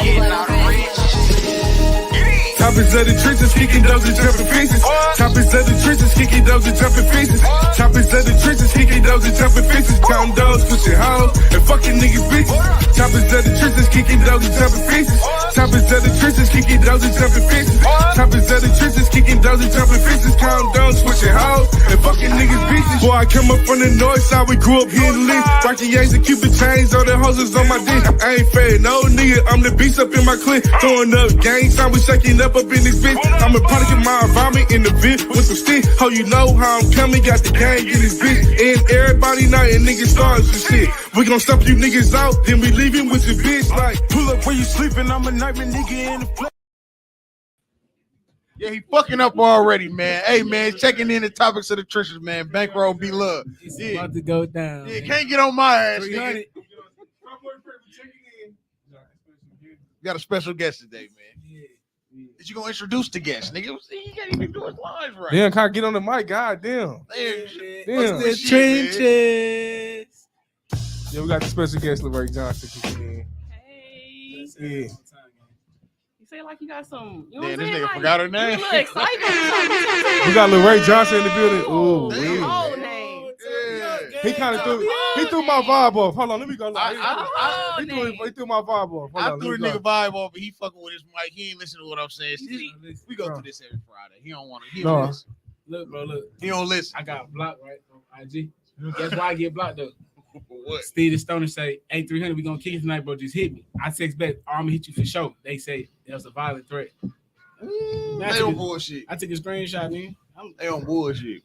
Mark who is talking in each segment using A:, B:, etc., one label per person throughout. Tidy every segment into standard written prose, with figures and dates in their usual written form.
A: getting out of reach.
B: Choppers of the trenches, kicking those and jumping fences. Choppers of the trenches, kicking those and jumping fences. Choppers of the trenches, kicking those and jumping fences. Counting those, pushing hoes, and fucking niggas bitches. Choppers of the trenches, kicking those and jumping fences. Choppers of the trenches, kicking those and jumping fences. Choppers of the trenches, kicking those and jumping fences. Counting those, pushing hoes, and fucking niggas bitches. Boy, I come up from the north side, we grew up here in the list. Rocky A's and Cupid chains, all the hoses on my dick. I ain't fed no nigga, I'm the beast up in my clip. Throwing up gang sign, we shaking up in this bitch. I'm a product of my environment in the vid with some stick. Oh, you know how I'm coming, got the gang in this bitch. And everybody night and niggas starting some shit. We gon' stop you niggas out, then we leaving with your bitch. Like, pull up where you sleeping, I'm a nightmare nigga in the place.
C: Yeah, he fucking up already, man. Hey, man, checking in the topics of the trenches, man. Bankroll be love.
D: It's about to go down.
C: Yeah, can't get on my ass, nigga. Got a special guest today, man. Is you gonna introduce the guest, nigga? He can't even do his lines right.
B: Damn, can't get on the mic, goddamn.
C: Damn.
D: The trenches.
B: Yeah, we got the special guest, Larray Johnson, kicking in.
E: Hey.
B: Yeah.
E: You say like you got some. You know
C: Damn,
E: what
C: this
E: I'm saying?
C: nigga
E: Like,
C: forgot her name.
E: you a little excited.
B: We got Larray Johnson in the building. Ooh,
E: That's his
B: yeah.
E: whole name.
B: He kind of threw my vibe off. Hold on, let me go. He threw my vibe off.
C: I threw the nigga vibe off, but he fucking with his mic. He ain't listening to what I'm saying. We go through this every Friday. He don't want to. He don't listen.
D: Look, bro, look.
C: He don't listen.
D: I got blocked right on IG. That's why I get blocked though.
C: What?
D: Steve the Stoner say, "Hey, 300, we gonna kick it tonight, bro. Just hit me." I text back, "I'm gonna hit you for sure." They say it was a violent threat.
C: They on bullshit.
D: I took a screenshot, man.
C: They on bullshit.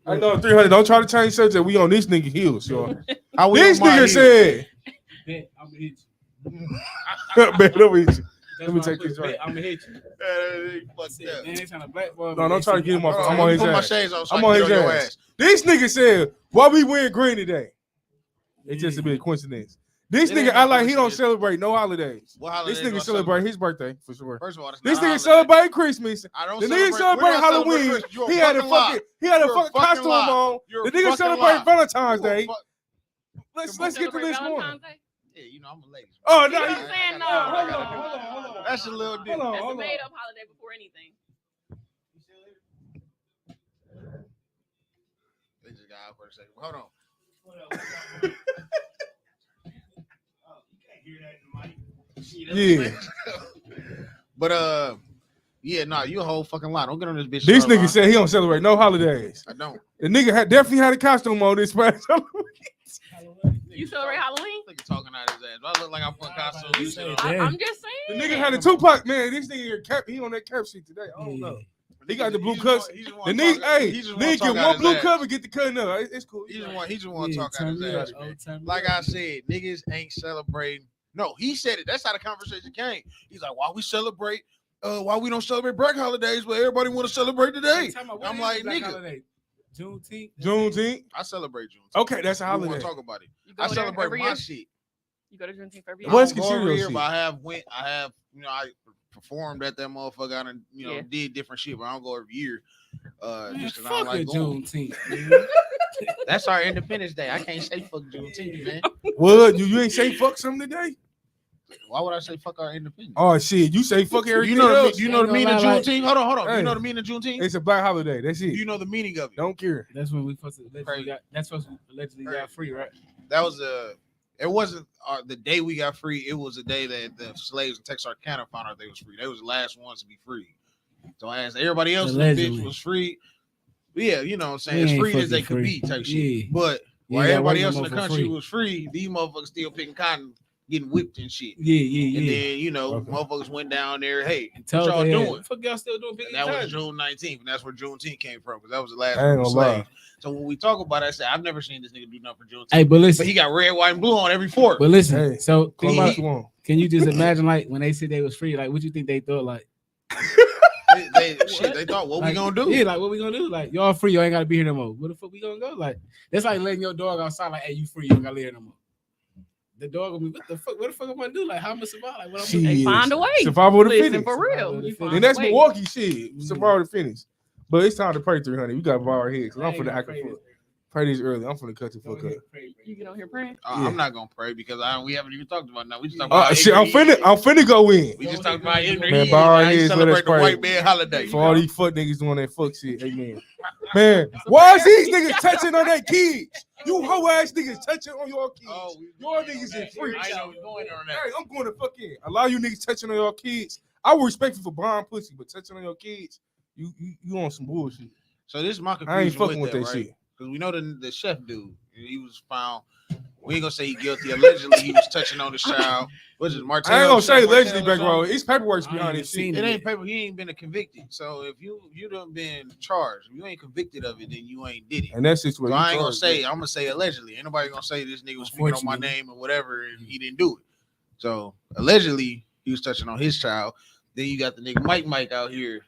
B: I know 300. Don't try to change subject. We on this nigga heels, y'all. This
C: on my
B: nigga said,
D: "Bet I'm gonna hit you."
B: "Man, let me hit you.
D: Let
B: me take this right.
D: I'm gonna hit you. Man, they trying to blackball.
B: No, don't try to get him off.
C: Bro,
B: I'm on his
C: put my
B: ass.
C: shades on so
B: I'm
C: I
B: on
C: can
B: his
C: get on your
B: ass.
C: ass.
B: This nigga said, why we wearing green today? It's just a bit of coincidence. This
C: It
B: nigga
C: ain't
B: act
C: no
B: like he don't
C: coincidence.
B: celebrate no holidays.
C: What holidays
B: This
C: do
B: nigga
C: I
B: celebrate his birthday for sure.
C: First of all, that's
B: This
C: not a
B: nigga
C: holiday.
B: celebrate Christmas.
C: I don't
B: The nigga
C: we're
B: celebrate
C: not
B: Halloween.
C: celebrating Christmas. You're
B: He had a
C: fucking lie.
B: fucking costume on.
C: You're
B: The
C: a
B: nigga
C: fucking
B: celebrate
C: lie.
B: Valentine's
C: You're a
B: Day.
C: fu-
B: Let's
C: Come on.
B: get to this
E: Celebrate
B: one.
E: Valentine's Day?
C: Yeah, you know I'm a lady.
B: Oh
E: You
B: no,
E: know what I'm saying? No.
B: hold on.
C: That's a little different.
E: That's a made up holiday before anything.
C: They just got out for a second. Hold on.
B: Yeah.
C: But yeah, nah, you a whole fucking lie. Don't get on this bitch.
B: This
C: start
B: nigga
C: line.
B: said he don't celebrate no holidays.
C: I don't.
B: The nigga definitely had a costume on this past Halloween.
E: You celebrate Halloween?
C: Nigga talking out his ass. I look like I'm putting costumes and shit on.
E: I'm just
B: The
E: saying.
B: nigga had a Tupac, man. This nigga cap, he on that cap sheet today. I don't know. He got the blue cups. The nigga, hey, nigga get one blue cup and get the cutting up. It's cool.
C: He just want to talk out his ass. Man. Like I said, niggas ain't celebrating. No, he said it. That's how the conversation came. He's like, why we celebrate? Why we don't celebrate black holidays, but everybody want to celebrate today? I'm like, nigga.
D: Juneteenth.
C: I celebrate Juneteenth.
B: Okay, that's a
C: We want
B: holiday.
C: to talk about it.
E: You go
C: I
E: there
C: celebrate
E: every
C: my
E: year?
C: shit.
E: You go to Juneteenth every
C: I
E: year?
B: What's
C: don't go every
B: considered
C: year,
B: shit?
C: but I have, I performed at that motherfucker. I done, did different shit, but I don't go every year. Just 'cause I don't like going.
D: Juneteenth.
C: That's our Independence Day. I can't say fuck Juneteenth, man.
B: What? You ain't say fuck something today?
C: Why would I say fuck our Independence?
B: Oh shit, you say fuck everything
C: You know
B: else.
C: the meaning of
D: Like-
C: Juneteenth? Hold on.
B: Hey.
C: You know the meaning of Juneteenth?
B: It's a black holiday. That's
C: Do
B: it.
C: you know the meaning of it?
B: Don't care.
D: That's when we supposed to allegedly
C: Crazy.
D: got. That's supposed to allegedly got free, right?
C: That was it wasn't the day we got free. It was the day that the slaves in Texarkana found out they was free. They was the last ones to be free. So as everybody else in the
D: Allegedly.
C: bitch was free. But yeah, you know what I'm saying?
D: We
C: As
D: ain't
C: free as they
D: fucking
C: could
D: free.
C: be type shit.
D: Yeah.
C: But
D: Yeah,
C: while
D: that
C: everybody
D: white
C: else in the
D: motherfucker
C: country
D: free.
C: was free, these motherfuckers still picking cotton, getting whipped and shit.
D: Yeah.
C: And then,
B: Okay.
C: motherfuckers went down there, hey,
D: And
C: what
D: told
C: y'all
D: they had-
C: doing?
D: Fuck y'all still doing
C: And
D: picking
C: that was
D: cotton?
C: June 19th, and that's where Juneteenth came from, because that was the last
B: I ain't
C: one of the
B: gonna lie.
C: slaves. So when we talk about it, I said, I've never seen this nigga do nothing for Juneteenth.
D: Hey, but
C: But
D: listen.
C: he got red, white, and blue on every fork.
D: But listen.
B: Hey,
D: So
B: Call
D: think
B: what
D: about-
B: you want.
D: can you just imagine like when they said they was free? Like, what you think they thought? Like,
C: they thought, what we
D: like,
C: gonna do?
D: Yeah, like what we gonna do? Like, y'all free, y'all ain't gotta be here no more. Where the fuck we gonna go? Like, that's like letting your dog outside. Like, hey, you free, you don't gotta live here no more. The dog gonna be, what the fuck? What the fuck am I gonna do? Like, how am I survive? Like, what I'm
B: Shit.
D: gonna
E: They find a way.
B: Survival of the
E: Listen,
B: fittest.
E: for real.
D: And
E: You find
B: And that's
E: a way.
B: Milwaukee shit. Survival of the fittest. But it's time to pray 300. We got to bow our heads. I'm for the act of foot. Pray this early. I'm finna cut the fuck up.
E: You get on here praying?
C: I'm not gonna pray because we haven't even talked about that. We just talked about
B: Shit, I'm finna go in.
C: We just talked about Edgar.
B: Man, bow our
C: He
B: heads, let us
C: celebrate the
B: pray.
C: white man holiday.
B: For all these fuck niggas doing that fuck shit. Amen. Man, why is these niggas touching on their kids? You hoe ass niggas touching on your kids. Your niggas is free.
C: I know we're going on that.
B: Hey, I'm going to fuck in. A lot of you niggas touching on your kids. I would respect you for buying pussy, but touching on your kids, you on some bullshit.
C: So this is my confusion.
B: I ain't fucking with that
C: right?
B: shit.
C: Because we know the chef dude, he was found. We ain't gonna say he guilty. Allegedly, he was touching on the child. What's it, Martell?
B: I ain't gonna say allegedly,
C: Martell
B: back row. It's paperwork behind this shit.
C: It ain't paper. He ain't been convicted. So if you done been charged, if you ain't convicted of it, then you ain't did it.
B: And that's just what
C: so I ain't gonna say. I'm gonna say allegedly. Ain't nobody gonna say this nigga was speaking on my name or whatever, and he didn't do it. So allegedly, he was touching on his child. Then you got the nigga Mike out here.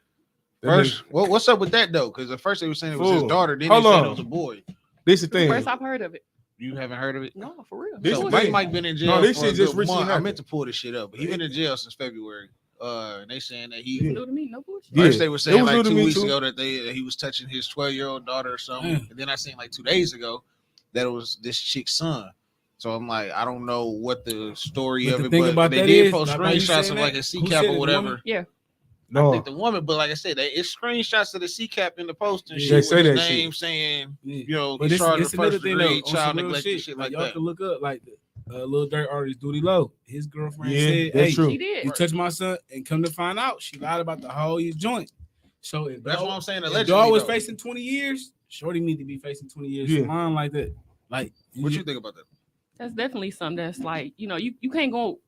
C: First, what's up with that though? Because at first they were saying it was his daughter, then they said it was a boy.
B: This is the thing.
E: First I've heard of it.
C: You haven't heard of it?
E: No, for real.
C: So Mike been in jail.
B: No, this
C: for
B: shit
C: a
B: just
C: good
B: recently
C: month. I
B: happened.
C: meant to pull this shit up, but he been in jail since February. And they saying that he
E: New to me, no bullshit.
C: first they were saying like 2 weeks
B: too.
C: ago that he was touching his 12-year-old daughter or something, and then I seen like 2 days ago that it was this chick's son. So I'm like, I don't know what the story
D: But
C: of
D: the
C: it,
D: thing
C: but
D: about
C: they
D: that
C: did
D: is,
C: post
D: like you
C: screenshots
D: saying
C: of like a
D: that?
C: C
D: Who
C: cap
D: said
C: or
D: it,
C: whatever.
D: woman?
E: Yeah.
C: I
B: No,
C: think the woman, but like I said, it's screenshots of the C cap in the post and
B: Yeah,
C: shit
B: they
C: with
B: say
C: his
B: that
C: name
B: shit.
C: saying,
D: Yeah.
C: you know,
D: But
C: he's
D: this
C: charged
D: is
C: with
D: another
C: first
D: thing though.
C: degree
D: On some
C: child
D: real
C: neglect and shit like
D: y'all
C: that.
D: can look up like the little dirt artist Duty Low. His girlfriend
B: Yeah,
D: said,
B: that's
D: "Hey,
B: true.
E: She did.
D: you touched my son," and come to find out, she lied about the whole joint. So if
C: That's
D: dog,
C: what I'm saying.
D: if
C: Allegedly,
D: dog was
C: though.
D: facing 20 years, Shorty need to be facing 20 years
B: Yeah.
D: for lying like that. Like,
C: What you think about that?
E: That's definitely something that's like, you can't go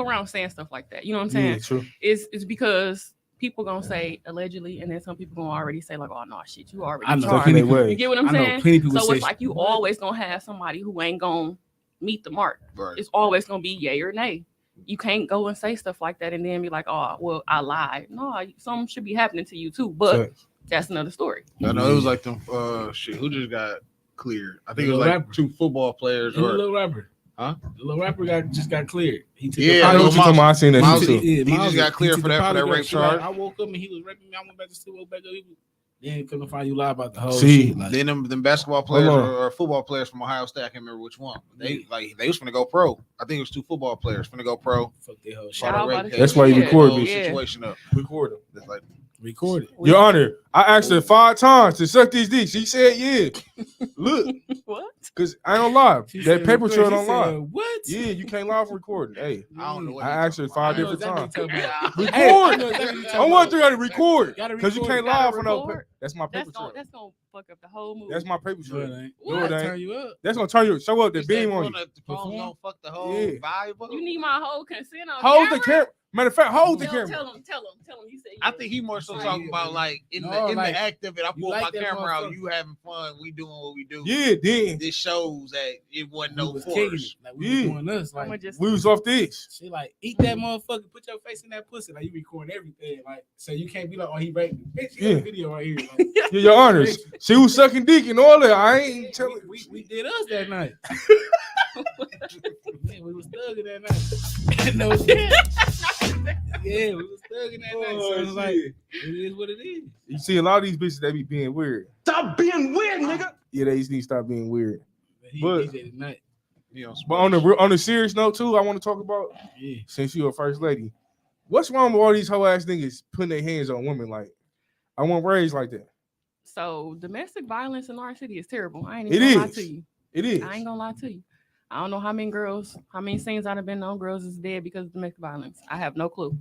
E: around saying stuff like that. You know what I'm saying?
B: Yeah, true.
E: It's because people gonna say allegedly, and then some people gonna already say like, oh no, shit, you already
D: I know
E: charged.
D: plenty
B: They way.
E: You get what I'm
D: I know
E: saying?
D: plenty people
E: So
D: say
E: it's like you
D: what?
E: always gonna have somebody who ain't gonna meet the mark.
C: Right.
E: It's always gonna be yay or nay. You can't go and say stuff like that and then be like, oh, well, I lied. No, something should be happening to you too. But that's another story.
C: I know it was like them shit. Who just got cleared? I think it was like
D: rapper.
C: 2 football players.
D: And the little rapper.
C: Huh?
D: The little rapper just got cleared. He took
C: Yeah,
B: I know what you're talking about. I seen that
C: Miles-
B: shit too.
C: He just got cleared for that rape charge.
D: I woke up and he was raping me. I went back to sleep. Woke back up. Then couldn't find you lie about the whole
B: See,
D: shit. Like,
C: Then them basketball players
B: Hold on.
C: or football players from Ohio State, I can't remember which one. They was finna go pro. I think it was 2 football players finna go pro.
D: fuck that whole shit.
C: By the
E: Y'all
C: rape
E: about to
C: case.
B: That's why you
E: Yeah.
B: record
C: Whole
B: me.
E: Yeah.
C: situation up.
B: Record him.
C: It's like
D: Record it.
B: Your Honor, I asked her 5 times to suck these dicks. She said, yeah. Look,
E: What?
B: because I don't lie.
D: She
B: That
D: said
B: paper
D: record.
B: trail
D: She
B: don't lie.
D: said, what?
B: Yeah, you can't lie for recording. Hey,
C: I don't know what
B: I
C: they
B: asked her
C: talking about.
B: 5
D: I know
B: different
D: exactly
B: times.
D: what you're talking about.
B: Record.
D: I know exactly what you're
B: I
D: talking
B: want
D: about.
B: you to record
D: Gotta
B: because you
D: record.
B: can't
E: Gotta
B: lie for no.
E: record.
B: That's my paper trail.
E: That's gonna fuck up the whole movie.
B: That's my paper
D: No,
B: trail.
D: it ain't.
B: No, it
D: I'll
B: ain't.
D: turn you up.
B: That's gonna turn you. Show up the
C: You
B: beam
C: said
B: on you.
C: the phone
D: Perform.
C: don't fuck the whole
B: Yeah.
C: vibe up.
E: You need my whole consent on
B: Hold the
E: camera?
B: camera. Matter of fact, hold the
E: Tell
B: camera.
E: him. You said
C: I
E: yes.
C: think he more so
D: Yeah,
C: talking
D: yeah,
C: about
D: yeah.
C: like in
D: No,
C: the
D: like,
C: act of it. I
D: you
C: pulled
D: like
C: my
D: that
C: camera out.
D: motherfucker.
C: You having fun. We doing what we do.
B: Yeah, then
C: This shows that it wasn't no
D: We was kicking
C: force.
D: it. Like, we
B: Yeah.
D: was doing us.
E: I'ma
D: Like,
E: just
B: we was off this.
D: she like, eat that motherfucker. Put your face in that pussy. Like, you record everything. Like, so you can't be like, oh, he raped me. Bitch, you got
B: Yeah.
D: a video right here. Like,
B: Yeah, your honors. She was sucking dick and all that. I ain't telling.
D: we did us that night. Yeah, we was thugging that night. No shit. Yeah, we was thugging that night. So it's like, it is what it is.
B: You see a lot of these bitches, they be being weird.
A: Stop being weird, nigga.
B: Yeah, they just need to stop being weird.
D: He did it night.
C: You know,
B: But on a serious note too, I want to talk about,
D: Yeah.
B: since you're a first lady, what's wrong with all these hoe ass niggas putting their hands on women? Like, I want raised like that.
E: So domestic violence in our city is terrible. I ain't
B: It
E: even gonna lie
B: is.
E: to you.
B: It is.
E: I ain't gonna lie to you. I don't know how many scenes I've been on girls is dead because of domestic violence. I have no clue.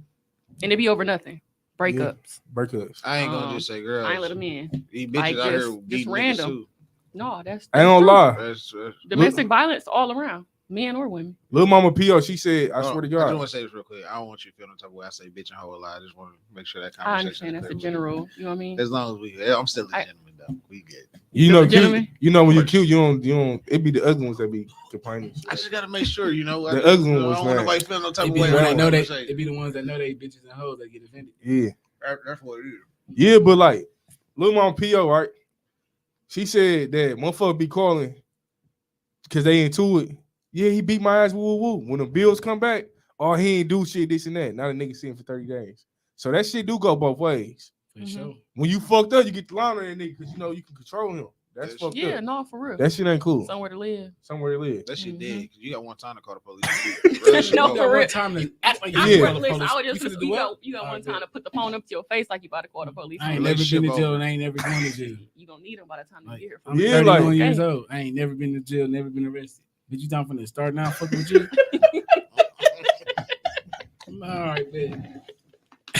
E: And it be over nothing. Breakups.
B: Breakups.
C: I ain't gonna just say girls.
E: I ain't let them in.
C: These bitches
E: Like,
C: out here
E: just
C: beating niggas
E: random.
C: too.
E: No, that's
B: I ain't gonna
E: true.
B: lie.
C: That's
E: Domestic violence all around, men or women.
B: Lil Mama P.O., she said, I
C: Hold
B: swear
C: on.
B: to
C: I just
B: God.
C: want to say this real quick. I don't want you to feel no type of way. I say bitch and hoe a lot. I just want to make sure that
E: I
C: conversation.
E: understand that's a
C: is clear.
E: general. You know what I mean?
C: As long as I'm still a gentleman though. We get.
B: You
E: Still
B: know,
E: a gentleman?
B: you know when you're cute, you don't. It be the ugly ones that be complaining.
C: I just gotta make sure, you know.
B: The ugly one
C: I
B: was
C: don't want
B: mad.
C: nobody feeling no type
D: It
C: of
D: be
C: way.
D: the ones
C: about
D: that know
C: what
D: they.
C: I'm saying.
D: It be the ones that know they bitches and hoes that get offended.
B: Yeah.
C: That's what it is.
B: Yeah, but like Lil Mama P.O., right? She said that motherfucker be calling because they into it. Yeah, he beat my ass, woo woo. When the bills come back, oh, he ain't do shit, this and that. Now the nigga see him for 30 days. So that shit do go both ways.
D: For sure.
B: When you fucked up, you get the line on that nigga because you know you can control him.
A: That's fucked
E: Yeah,
A: up.
E: no, for real.
A: That shit ain't cool.
E: Somewhere to live.
A: Somewhere to live.
C: That shit dead. You got one time to call the police.
E: No,
D: You got
E: for real.
D: one time to act like
E: I
A: Yeah.
E: swear, listen, I was
D: You
E: just
D: finna do
E: you
D: what?
E: got one time to put the phone up to your face like you about to call the police.
D: I ain't never
C: Relationship
D: been to jail
C: over.
D: and I ain't never going to jail.
E: You gonna need them by the time you
D: Like,
E: get here.
D: I'm
A: Yeah,
D: 31
A: like-
D: years old. I ain't never been to jail, never been arrested. But you time finna start now fucking with you? All right, man.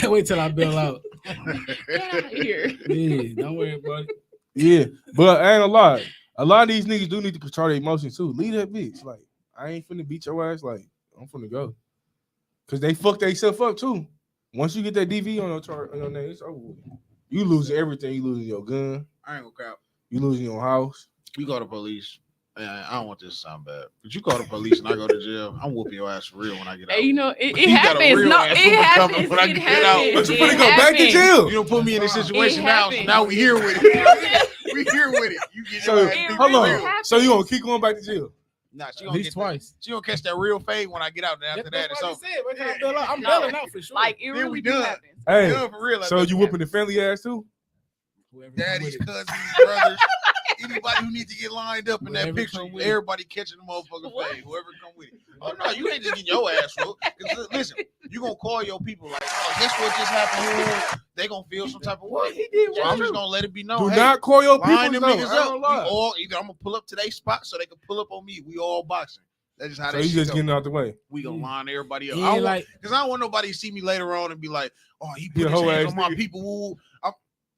D: Wait till I bail out.
E: Get out of here.
D: Yeah, don't worry about it.
A: Yeah, but I ain't gonna lie. A lot of these niggas do need to control their emotions too. Leave that bitch. Like, I ain't finna beat your ass. Like, I'm finna go. Cause they fuck themselves up too. Once you get that DV on your name, it's over with. You lose everything. You losing your gun.
C: I ain't gonna crap.
A: You losing your house.
C: You call the police. I don't want this to sound bad, but you call the police and I go to jail. I'm whooping your ass for real when I get out.
E: Hey, you know, it
C: You got a
E: happens.
C: real
E: No,
C: ass
E: it
C: whooping
E: happens.
C: coming when I
E: It
C: get out.
E: happens.
A: But you
E: It
A: finna go back to
E: happens.
A: jail.
C: You don't put me in this situation now. So
E: happens.
C: now we here with it. We here with it. You get
A: So
C: your ass
E: It
C: beat
A: hold
C: for
A: on.
E: really
C: real.
E: happens.
A: So you gonna keep going back to jail?
C: Nah, she
D: At
C: gonna
D: least
C: get
D: twice.
C: she gonna catch that real fade when I get out. And after that, it's over.
D: I'm
E: No.
D: bailing out for sure.
E: Like it
C: Then
E: really
C: we
E: do
C: done.
E: happen.
A: Hey,
C: Yeah, for real.
A: so you whooping the family ass too?
D: Whoever come
C: Daddies,
D: with it.
C: cousins, brothers, anybody who needs to get lined up in that
D: Whoever
C: picture,
D: come with it.
C: everybody catching the motherfucking
E: What?
C: fade. Whoever come with it. Oh no, you ain't just getting your ass whooped. 'Cause listen, you gonna call your people like, oh, guess what just happened here? They gonna feel some type of way. So I'm just gonna let it be known.
A: Do
C: Hey,
A: not call your
C: line
A: people.
C: them
A: though.
C: niggas
A: I ain't
C: up.
A: gonna
C: We
A: lie.
C: all either I'm gonna pull up to their spot so they can pull up on me. We all boxing. That's just how
A: So
C: that
A: you
C: shit
A: just
C: go.
A: getting out the way.
C: We gonna line everybody up.
D: Yeah,
C: I
D: like
C: because I don't want nobody to see me later on and be like, oh, he
A: He
C: put
A: a
C: his
A: hoe
C: hands
A: ass
C: on my
A: nigga.
C: people. Woo.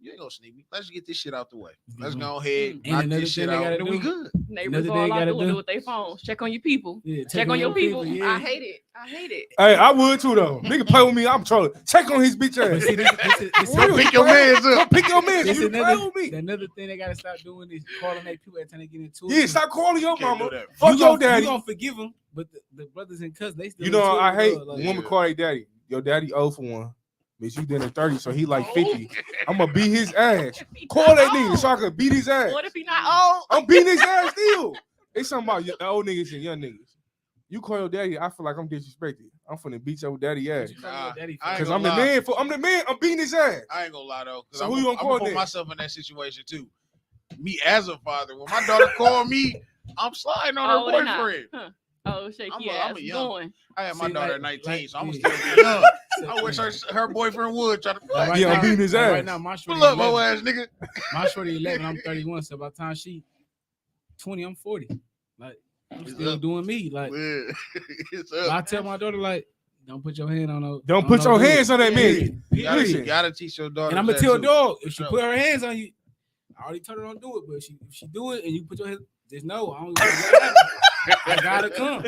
C: You ain't gonna sneak me. Let's get this shit out the way. Let's
D: Mhm.
C: go ahead,
D: And
C: knock
D: another
C: this shit
D: thing they
C: out,
D: gotta
C: and then we
D: do-
C: good.
E: Neighbors
D: Another
E: all
D: thing
E: out
D: gotta
E: the window
D: do-
E: with their phones. Check on your people.
D: yeah,
E: Check on your people.
D: yeah.
E: I hate it. I hate it.
A: Hey, I would too though. Nigga play with me, I'm trolling. Check on his bitch
D: But
A: ass.
D: see, this
C: Go pick your mans
A: Go
C: up.
A: pick your man.
D: this
A: You play
D: another,
A: with me.
D: another thing they gotta stop doing is calling their people every time they get into it.
A: Yeah, stop calling your
C: Can't
A: mama.
C: do that.
A: Fuck
D: you
A: your
D: gonna,
A: daddy.
D: You gonna forgive them, but the brothers and cousins, they still.
A: You know,
D: into it
A: I
D: with
A: hate
D: love, like,
A: when women
C: yeah.
A: call their daddy. Your daddy old for one. Bitch, you did it 30, so he like 50. I'm gonna beat his ass. Call that nigga so I can beat his ass.
E: What if he not old?
A: I'm beating his ass still. It's something about old niggas and young niggas. You call your daddy, I feel like I'm disrespected. I'm finna beat your daddy ass.
D: what you calling your daddy for?
C: I ain't
A: Cause
C: gonna
A: I'm the
C: lie.
A: man. I'm the man. I'm beating his ass.
C: I ain't gonna lie though.
A: So
C: I'm
A: who you gonna call
C: gonna put
A: then?
C: myself in that situation too. Me as a father, when my daughter called me, I'm sliding on her
E: they not.
C: boyfriend.
E: Huh. Oh, shaky
C: I'm
E: ass
C: a young-
E: going.
C: I had my
D: See,
C: daughter
D: like-
C: at 19,
D: like,
C: so I'm
D: yeah.
C: still be young.
D: So,
C: I wish her boyfriend would try to
D: like, right
A: Yeah, I'm
D: now-
A: beating his
D: like,
A: ass.
D: Right now, my shorty
C: pull up, hoe
D: 11.
C: ass nigga.
D: My shorty 11. I'm 31. So by the time she 20, I'm 40. Like I'm
C: It's
D: still
C: up.
D: doing me. Like
C: Yeah. It's
D: I
C: up.
D: tell my daughter, like, don't put your hand on no.
A: Don't put your hands on that man.
D: Period.
C: You gotta teach your daughter.
D: And I'm gonna
C: that
D: tell
C: too.
D: dog if
C: For
D: she
C: sure.
D: put her hands on you, I already told her don't do it. But if she do it and you put your hands, just know I don't. I gotta come.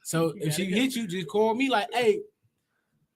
D: So if she hit you, just call me. Like, hey,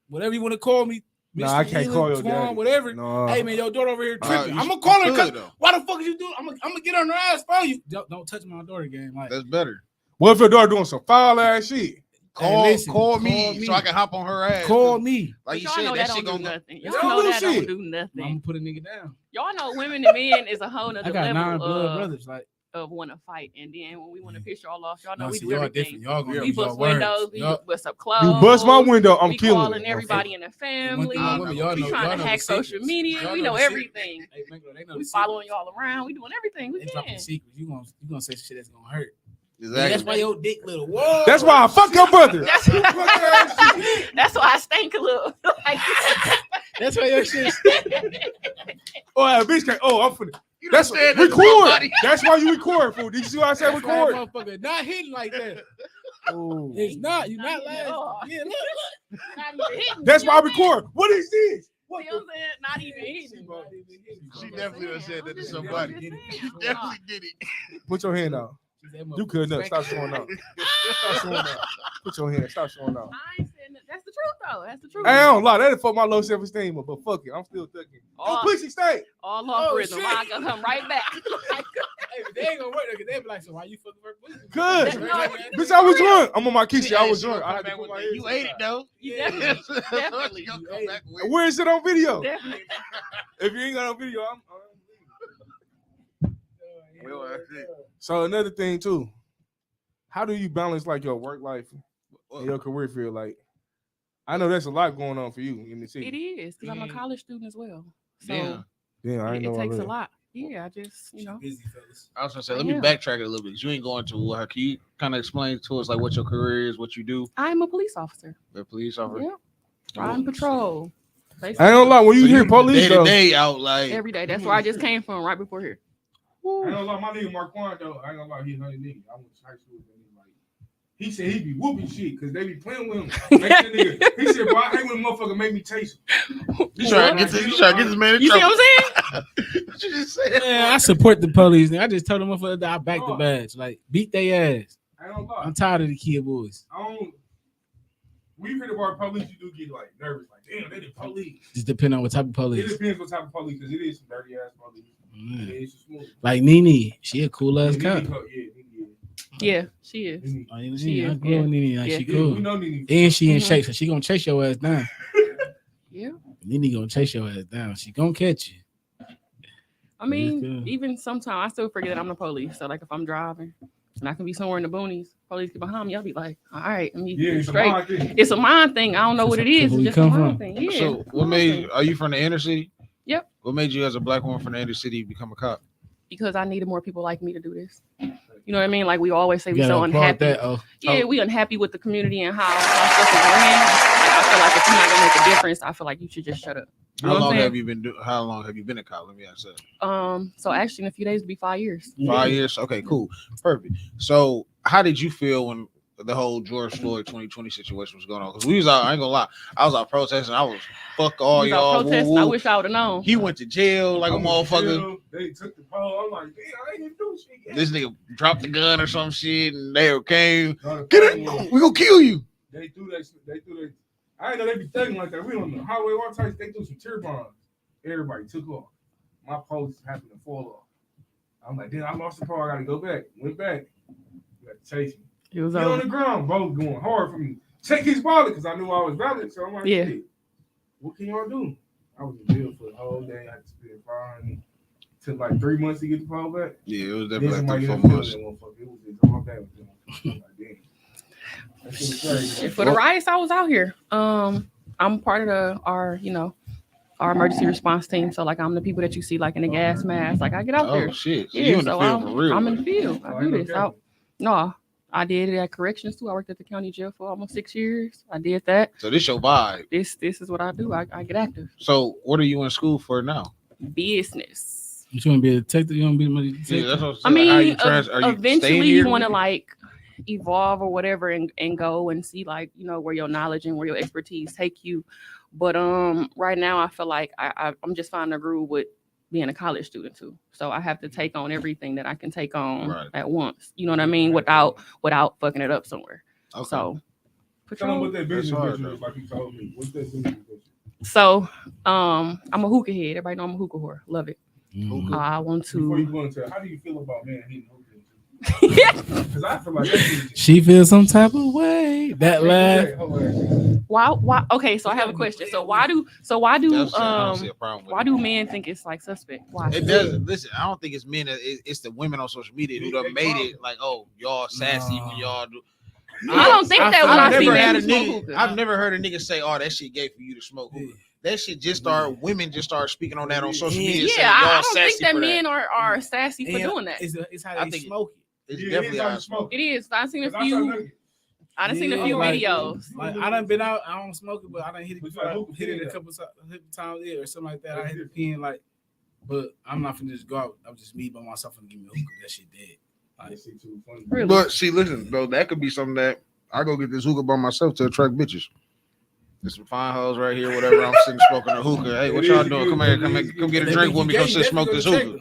D: whatever you want to call me.
A: Nah,
D: Mr.
A: I can't call your
D: Twan,
A: daddy.
D: whatever.
A: No.
D: Hey man, your daughter over here tripping.
C: You
D: I'm gonna call her.
C: could,
D: 'Cause
C: though.
D: why the fuck is you doing? I'm gonna get on her ass for you. Don't touch my daughter game. Like,
C: That's better.
A: What if your daughter doing some foul ass shit?
D: listen,
C: Call me so I can hop on her ass.
D: call me.
C: Like you
E: Y'all
C: said,
E: know
C: that
E: that
C: shit
E: don't do
C: gonna
E: nothing.
A: It's
E: Y'all
A: gonna
E: know
A: do
E: that don't
A: shit.
E: do
D: I'm
E: nothing.
D: gonna put a nigga down.
E: Y'all know women and men is a whole
D: I
E: nother
D: got 9
E: level
D: blood brothers. Like,
E: of want to fight. And then when we want to piss y'all off, y'all know
D: no,
E: we
D: see,
E: do
D: y'all
E: everything.
D: different. Y'all gonna
E: We
D: use
E: bust
D: your words.
E: windows, we
D: Y'all-
E: bust up clothes.
A: You bust my window, I'm
E: we
A: killing
E: calling
A: you.
E: everybody in the family.
D: One woman, y'all
E: We
D: know,
E: trying
D: y'all
E: to
D: know
E: hack
D: the
E: social
D: secrets.
E: media.
D: Y'all
E: We
D: know
E: know
D: the
E: everything.
D: Hey, Michael, they know
E: We
D: the
E: following
D: secrets.
E: y'all around. We doing everything we
D: They dropping
E: can.
D: secrets. You gonna say shit that's gonna hurt.
C: Exactly.
D: Yeah, that's why your dick little. Whoa.
A: That's why I fuck your brother.
E: That's, that's why I stink a little. Like,
D: That's why your shit.
A: Oh, that bitch can't. Oh, I'm finna.
C: You
A: That's
C: done said that to
A: record.
C: somebody.
A: That's why you record, fool. Did you see what I said?
D: That's why
A: Record.
D: that motherfucker not hitting like that.
A: Oh.
D: It's not. You not
E: Not
D: lying.
E: even at all.
D: Yeah, look.
E: not even hitting.
A: That's
E: You
A: why I
E: know what I'm saying?
A: record. What is this? What
E: You know what I'm saying? Not even hitting.
C: She definitely done said that to
E: I'm
C: somebody.
E: just saying.
C: She definitely did it.
A: Put your hand out. You couldn't up. Stop showing out. Stop showing out. Put your hand. Stop showing out.
E: I ain't saying that. That's the truth, though. That's the truth.
A: Hey, I don't lie. That'll fuck my low self-esteem up, but fuck it. I'm still thugging.
E: All-
A: Oh, pussy stay.
E: All off
D: Oh,
E: rhythm.
D: shit.
E: I gonna come right back.
D: Hey, but they ain't gonna work because they be like, so why you fucking work?
A: Good.
E: No,
A: Bitch, I was drunk. I'm on my kiss. I was
C: She gonna
A: drunk. I
C: come
A: had to
C: back
A: put
C: with
A: my
C: that.
A: ears
C: You
A: to
C: ate
A: the
C: it though.
E: You
D: Yeah.
E: definitely,
C: That's what
E: definitely,
C: she gonna
D: You
C: come
D: ate
C: back
A: side.
C: with.
A: Where is it on video?
E: definitely.
A: If you ain't got on video, I'm
C: Well, that's it.
A: So another thing too, how do you balance like your work life and your career field? Like, I know that's a lot going on for you in the city.
E: It is because I'm a college student as well. So
C: Yeah.
A: Yeah, I
E: it,
A: ain't know
E: it takes
A: all
E: a
A: that.
E: lot. Yeah, I just, you know.
D: Busy fellas.
C: I was gonna say, let me backtrack it a little bit. You ain't going to her. Can you kind of explain to us like what your career is, what you do?
E: I'm a police officer.
C: You're a police officer.
E: Yeah. Riding patrol.
A: I ain't gonna lie, when you hear police
C: day to
A: though,
C: day out like
E: every day. That's where I just came from, right before here.
A: I ain't gonna lie, my nigga Marquand though, I ain't gonna lie, he's a nigga. I went to high school with him. Like, he said he be whooping shit because they be playing with him. He said, bro, I hate when a motherfucker make me chase him.
C: You trying to get this man in
E: You see
C: trouble.
E: what I'm saying?
C: What you just said?
D: Yeah, I support the police. I just told them motherfuckers that I back the badge. Like, beat their ass.
A: I ain't gonna lie.
D: I'm tired of the kid boys.
A: When you hear about police, you do get like nervous, like damn, they the police.
D: Just depending on what type of
A: It
D: police.
A: depends what type of police, because it is some dirty ass police. It is some smooth.
D: Like Nene, she a cool ass cop.
E: Yeah, she is.
D: Oh,
E: She
D: I
E: is,
D: grew with Nene, like
E: yeah.
D: she
A: Yeah,
D: cool.
A: we know Nene.
D: And she in shape, so she gonna chase your ass down.
E: Yeah.
D: Nene gonna chase your ass down. She gonna catch you.
E: I mean,
D: good.
E: even sometimes I still forget that I'm the police. So like if I'm driving and I can be somewhere in the boonies, police get behind me, I'll be like, all right, let me get straight. It's a mind thing. I don't know what it is.
D: Where
E: It's
D: you
E: just a
D: come
E: mind
D: from?
E: thing. Yeah.
C: So what made are you from the inner city?
E: Yep.
C: What made you as a black woman from the inner city become a cop?
E: Because I needed more people like me to do this. You know what I mean? Like we always say
D: You
E: we
D: gotta
E: so
D: applaud
E: unhappy.
D: that, oh.
E: Yeah, we unhappy with the community and how stuff is ran. And I feel like if you're not gonna make a difference, I feel like you should just shut up. You know
C: How
E: what I'm
C: long
E: saying?
C: have you been how long have you been a cop? Let me ask that.
E: So actually in a few days it'll be 5 years.
C: 5 years? Okay, cool. Perfect. So how did you feel when the whole George Floyd 2020 situation was going on? Because we was out, I ain't gonna lie, I was out protesting. I was fuck all
E: We was out
C: y'all.
E: protesting.
C: Woo,
E: I
C: woo.
E: wish I would have known.
C: He went to jail like a motherfucker.
A: They took the pole. I'm like, damn, I ain't even do shit yet.
C: This nigga dropped the gun or some shit, and they came.
A: No,
C: Get it, we gonna kill you.
A: They threw that. I didn't know they be thugging like that. We on the highway all types. They threw some tear bombs. Everybody took off. My post happened to fall off. I'm like, damn, I lost the pole. I gotta go back. Went back. You got to chase me.
E: It was
A: Get on the ground. Bro, going hard for me. Check his wallet because I knew I was valid. So I'm like,
E: Yeah.
A: shit, what can y'all do? I was in jail for the whole day. I had to spend fine. Took like 3 months to get the pole back.
C: Yeah, it was
A: Then
C: definitely
A: somebody
C: like 3-4
A: ended up
C: months.
A: killing that motherfucker. It was just all bad with them. I'm like, damn. That shit was crazy.
E: For the riots, I was out here. I'm part of our emergency response team. So like I'm the people that you see like in the gas mask. Like I get out there.
C: Oh shit! So
E: Yeah,
C: you in the
E: so
C: field for real?
E: I'm in the field.
A: Oh,
E: I do this.
A: okay.
E: No, I did it at corrections too. I worked at the county jail for almost 6 years. I did that.
C: So this your vibe.
E: This is what I do. I get active.
C: So what are you in school for now?
E: Business.
D: You want to be a detective? You want to be a
C: Yeah,
D: detective?
C: that's what I'm
E: I
C: saying. Like, how
E: mean,
C: you are you staying
E: eventually
C: here?
E: you want to like evolve or whatever and go and see like, you know, where your knowledge and where your expertise take you. But right now I feel like I'm just finding a groove with being a college student too. So I have to take on everything that I can take on at once. You know what I mean? Without fucking it up somewhere.
C: Okay.
E: So
A: Tell them what that business
C: That's hard,
A: picture is, like you told me. What's that business picture?
E: So I'm a hookah head. Everybody know I'm a hookah whore. Love it.
D: Mhm.
E: I want
A: Before you
E: to
A: go into, how do you feel about man hitting hookah?
E: Yeah.
A: Because I feel like that
D: She feels some type of way. That laugh.
E: why okay, so I have a question. So why do
C: I don't see a problem with
E: why
C: it.
E: do men think it's like suspect? Why?
C: It doesn't. Listen, I don't think it's men. It's the women on social media who done made it like, oh, y'all sassy when y'all do.
E: I don't think that when I see
C: never
E: men
C: had a
E: who smoke
C: nigga.
E: hookah.
C: I've never heard a nigga say, "Oh, that shit gay for you to smoke hookah." That shit just started. Women just started speaking on that on social media. saying,
E: Yeah, I
C: y'all
E: don't think
C: sassy
E: that
C: for
E: men are sassy for
D: And
E: doing that.
D: It's how
C: I
D: they
C: think
D: smoke it.
C: It's
A: Yeah,
C: definitely
A: it is
C: how
A: how
C: I smoke.
E: It is. I seen a
A: Because
E: few. I done seen a few
D: like-
E: videos.
D: Like I done been out. I don't smoke it, but I done hit it
A: But
D: before. I
A: you
D: hit it
A: like
D: a couple times yeah, or something like that. I hit the pen like, but I'm not finna just go out. I'm just me by myself and give me a hookah. That shit dead. Like,
E: Really?
C: But see, listen, though, that could be something that I go get this hookah by myself to attract bitches. There's some fine hoes right here, whatever. I'm sitting smoking a hookah. Hey, what y'all doing? Come here, come get a drink with me. Come sit smoke this hookah.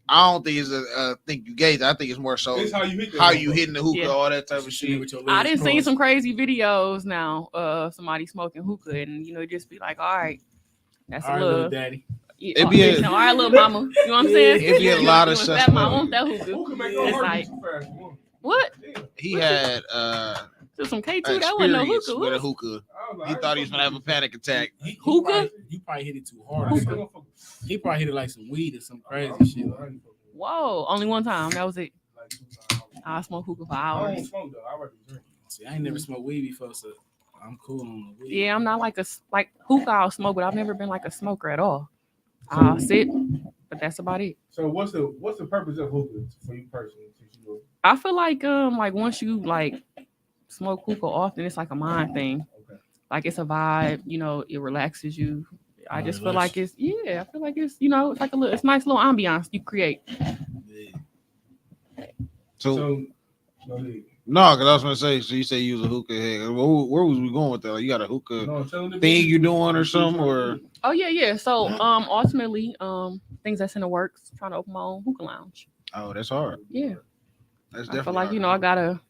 C: I don't think it's a think you gay. I think it's more so
A: It's how you hit that
C: how you
A: motherfucker.
C: hitting the hookah,
E: Yeah.
C: all that type of shit.
E: I done seen some crazy videos now of somebody smoking hookah and you know just be like, all right, that's
D: All
E: a
D: right, little
E: little.
D: daddy.
E: Yeah,
C: It be a-
E: you know, all right, little mama. You know what I'm saying?
C: It be a lot of
E: You
C: such
E: want that, I
C: women.
E: want that hookah.
A: Who can make your
E: It's
A: heart
E: like
A: beat too fast? Woman.
E: what?
A: Damn.
C: He had
E: Just some K2. That wasn't no
C: experience
E: hookah.
C: with a
E: was it?
C: hookah.
A: I was like,
C: He
A: I
C: thought he
A: ain't
C: was gonna have a panic attack.
E: Hookah?
D: You probably hit it too hard.
A: fucking-
D: Or something.
A: Motherfucker.
D: He probably hit it like some weed or some crazy shit. Like,
E: Whoa, only one time. That was it.
A: Like 2 times.
E: I smoked hookah for
A: I
E: hours.
A: don't smoke though. I rather drink.
D: see, I ain't never smoked weed before, so I'm cool on the weed.
E: Yeah, I'm not like like hookah. I'll smoke, but I've never been like a smoker at all. I'll sit but that's about it.
A: So what's the purpose of hookah for you personally?
E: I feel like once you like smoke hookah often, it's like a mind thing.
A: Okay.
E: Like it's a vibe, you know, it relaxes you. I just feel like I feel like it's, you know, it's like it's nice little ambiance you create.
C: So
A: go ahead.
C: no, because I was gonna say, so you say you was a hookah head. Where was we going with that? Like, you got a hookah thing you doing or something, or?
E: Oh yeah. So ultimately, things that's in the works, trying to open my own hookah lounge.
C: Oh, that's hard.
E: Yeah.
C: That's
E: I
C: definitely
E: feel like,
C: hard.
E: you know, I got a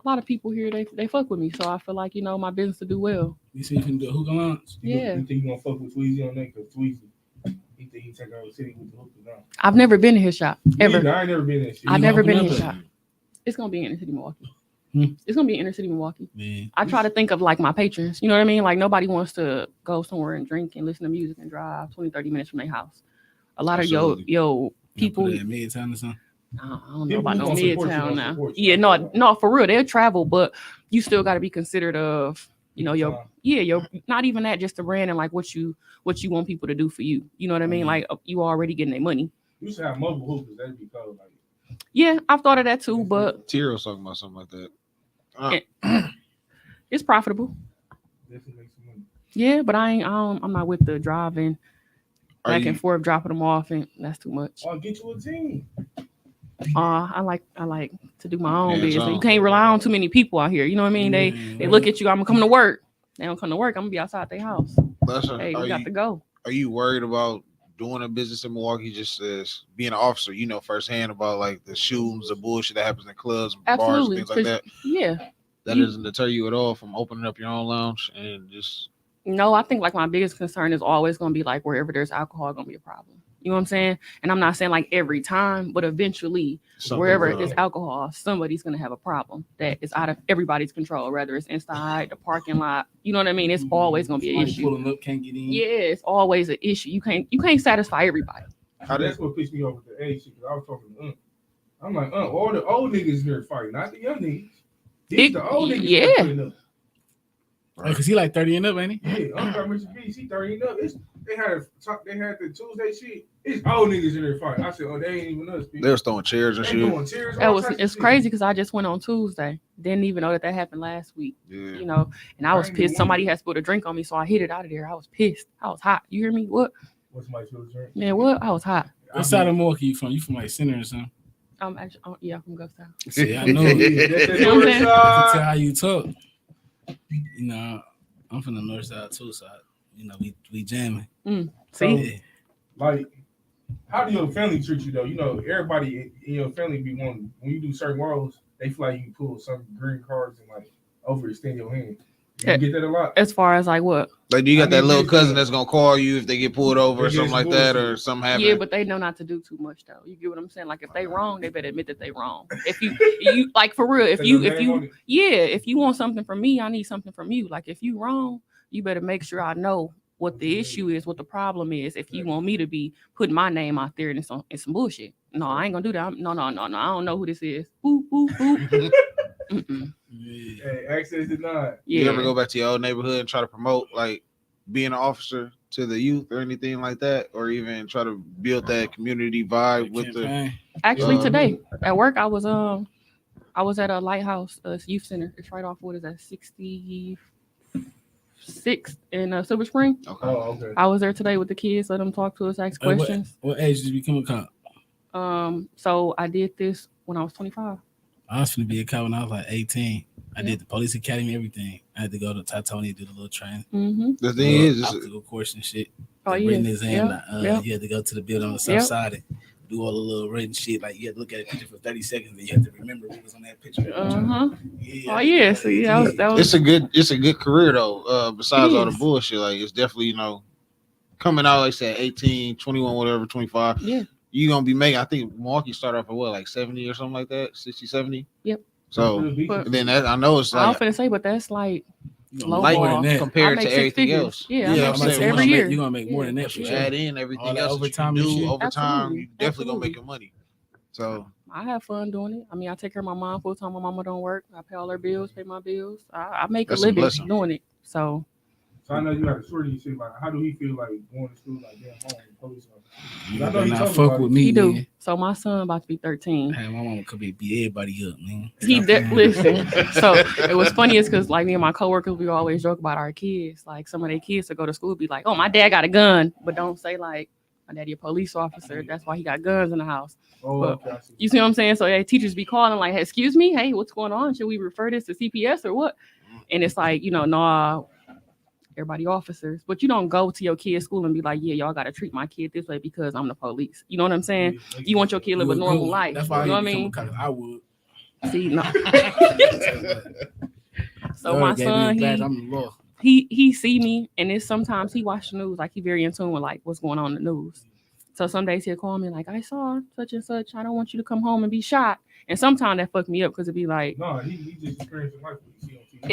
E: lot of people here, they fuck with me. So I feel like, you know, my business to do well.
D: You see you can do a hookah lounge?
E: Yeah.
A: You think you gonna fuck with Tweezy on that? Because Tweezy, he think he take over the city with the hookah now.
E: I've never been to his shop ever.
A: I ain't never been in that shit.
E: I've never been in his shop. It's gonna be in inner city Milwaukee.
D: Hmm?
E: It's gonna be inner city Milwaukee.
D: Man.
E: I try to think of like my patrons. You know what I mean? Like nobody wants to go somewhere and drink and listen to music and drive 20, 30 minutes from their house. A lot of yo people.
D: In Midtown or something?
E: I don't know about no
A: Midtown
E: now. Yeah, no, for real, they'll travel, but you still got to be considerate of, you know, your not even that, just the brand and like what you want people to do for you. You know what I mean? Like you already getting their money.
A: You should have mobile hookahs. That'd be cool. Like,
E: yeah, I've thought of that too, but
C: Tiro talking about something like that.
E: It's profitable.
A: definitely make some money.
E: Yeah, but I'm not with the driving back and forth, dropping them off, and that's too much.
A: I'll get you a team.
E: I like to do my own business. You can't rely on too many people out here. You know what I mean? They look at you. I'm gonna come to work. They don't come to work. I'm gonna be outside their house. Hey, we got to go.
C: Are you worried about doing a business in Milwaukee just as being an officer? You know firsthand about like the shootings, the bullshit that happens in clubs, and bars, and things like that.
E: Yeah.
C: That doesn't deter you at all from opening up your own lounge and just.
E: No, I think like my biggest concern is always gonna be like wherever there's alcohol, gonna be a problem. You know what I'm saying? And I'm not saying like every time, but eventually, wherever there's alcohol, somebody's gonna have a problem that is out of everybody's control. Whether it's inside the parking lot, you know what I mean? It's always gonna be an issue.
D: Pulling up, can't get in.
E: Yeah, it's always an issue. You can't satisfy everybody.
A: That's what pissed me off with the age shit. Because I was talking to I'm like, all the old niggas here fighting, not the young niggas. These the old niggas.
E: Yeah.
D: Right, cause he like 30 and up, ain't he?
A: Yeah, I'm talking Mr. B. He 30 and up. They had the Tuesday shit. It's old niggas in there fighting. I said, oh, they ain't even us.
C: They was throwing chairs and shit.
E: It's crazy because I just went on Tuesday. Didn't even know that happened last week.
C: Yeah.
E: You know, and I was pissed. Somebody had spilled a drink on me, so I hit it out of there. I was pissed. I was hot. You hear me? What?
A: What's my spilled drink?
E: Man, what? I was hot.
D: What side of Milwaukee you from? You from like center or something?
E: I'm actually, I'm from Gulf Town.
D: See, I know it.
E: You know what I'm saying?
D: I can tell how you talk. You know, I'm from the north side too, so you know we jamming.
E: See,
A: like, how do your family treat you though? You know, everybody in your family be wanting when you do certain roles, they feel like you pull some green cards and like overextend your hand. You get that a lot.
E: As far as like what?
C: Like, do you got that little cousin that's gonna call you if they get pulled over or something like that, or something happens?
E: Yeah, but they know not to do too much though. You get what I'm saying? Like if they wrong, they better admit that they wrong. If you like for real, if you want something from me, I need something from you. Like if you wrong, you better make sure I know what the issue is, what the problem is. If you want me to be putting my name out there and it's some bullshit, no, I ain't gonna do that. No, I don't know who this is. Who.
A: Hey, access denied.
E: Yeah.
C: You ever go back to your old neighborhood and try to promote like being an officer to the youth or anything like that, or even try to build that community vibe with the?
E: Actually, today at work, I was at a Lighthouse youth center. It's right off, what is that, 66th in Silver Spring.
C: Okay.
A: Oh, okay.
E: I was there today with the kids. Let them talk to us, ask questions.
D: What age did you become a cop?
E: So I did this when I was 25.
D: I was finna be a cop when I was like 18. I did the police academy, everything. I had to go to Titonia, do the little training.
C: The thing is,
D: obstacle course and shit.
E: Oh,
D: like
E: yeah.
D: written exam. You had to go to the building on the south side and do all the little written shit. Like you had to look at a picture for 30 seconds, and you had to remember what was on that picture.
E: Yeah. Oh yeah. So yeah, that was.
C: It's a good career though. Besides all the bullshit, like it's definitely, you know, coming out like I said 18, 21, whatever, 25.
E: Yeah.
C: You gonna be making. I think Milwaukee started off at what, like 70 or something like that, 60, 70.
E: Yep.
C: So then that, I know it's like
E: I was finna say, but that's like low
C: light
E: ball
C: compared to everything else.
E: Yeah, I'm saying
D: every
E: year
D: you're gonna make more than that. For
C: Add in everything else
D: overtime,
C: you
E: Absolutely.
C: definitely gonna make your money. So
E: I have fun doing it. I mean, I take care of my mom full time. My mama don't work. I pay all her bills, pay my bills. I make a living doing it. So
A: So I know you got a shorty. You shit like, how do he feel like going to school like damn home police officer?
D: You
A: I know he
D: not
A: talking
D: fuck
A: about
D: with
A: it.
D: me,
E: He do.
D: man.
E: So my son about to be 13.
D: Hey, my mama could beat everybody up, man.
E: Listen. So it was funny is because like me and my coworkers, we always joke about our kids. Like some of their kids to go to school be like, "Oh, my dad got a gun," but don't say like, "My daddy a police officer. That's why he got guns in the house."
A: Oh,
E: But
A: okay, I see.
E: you see what I'm saying? So yeah, teachers be calling like, hey, "Excuse me, hey, what's going on? Should we refer this to CPS or what?" And it's like, nah. Everybody officers, but you don't go to your kid's school and be like, yeah, y'all got to treat my kid this way because I'm the police. You know what I'm saying? You want your kid to live a normal life.
D: That's why
E: you know what I mean?
D: I would.
E: See, no. So my son, he see me, and it's sometimes he watch the news, like he very in tune with like what's going on in the news. So some days he'll call me like, I saw such and such. I don't want you to come home and be shot. And sometimes that fuck me up because it'd be like,
A: no, he just experiencing life.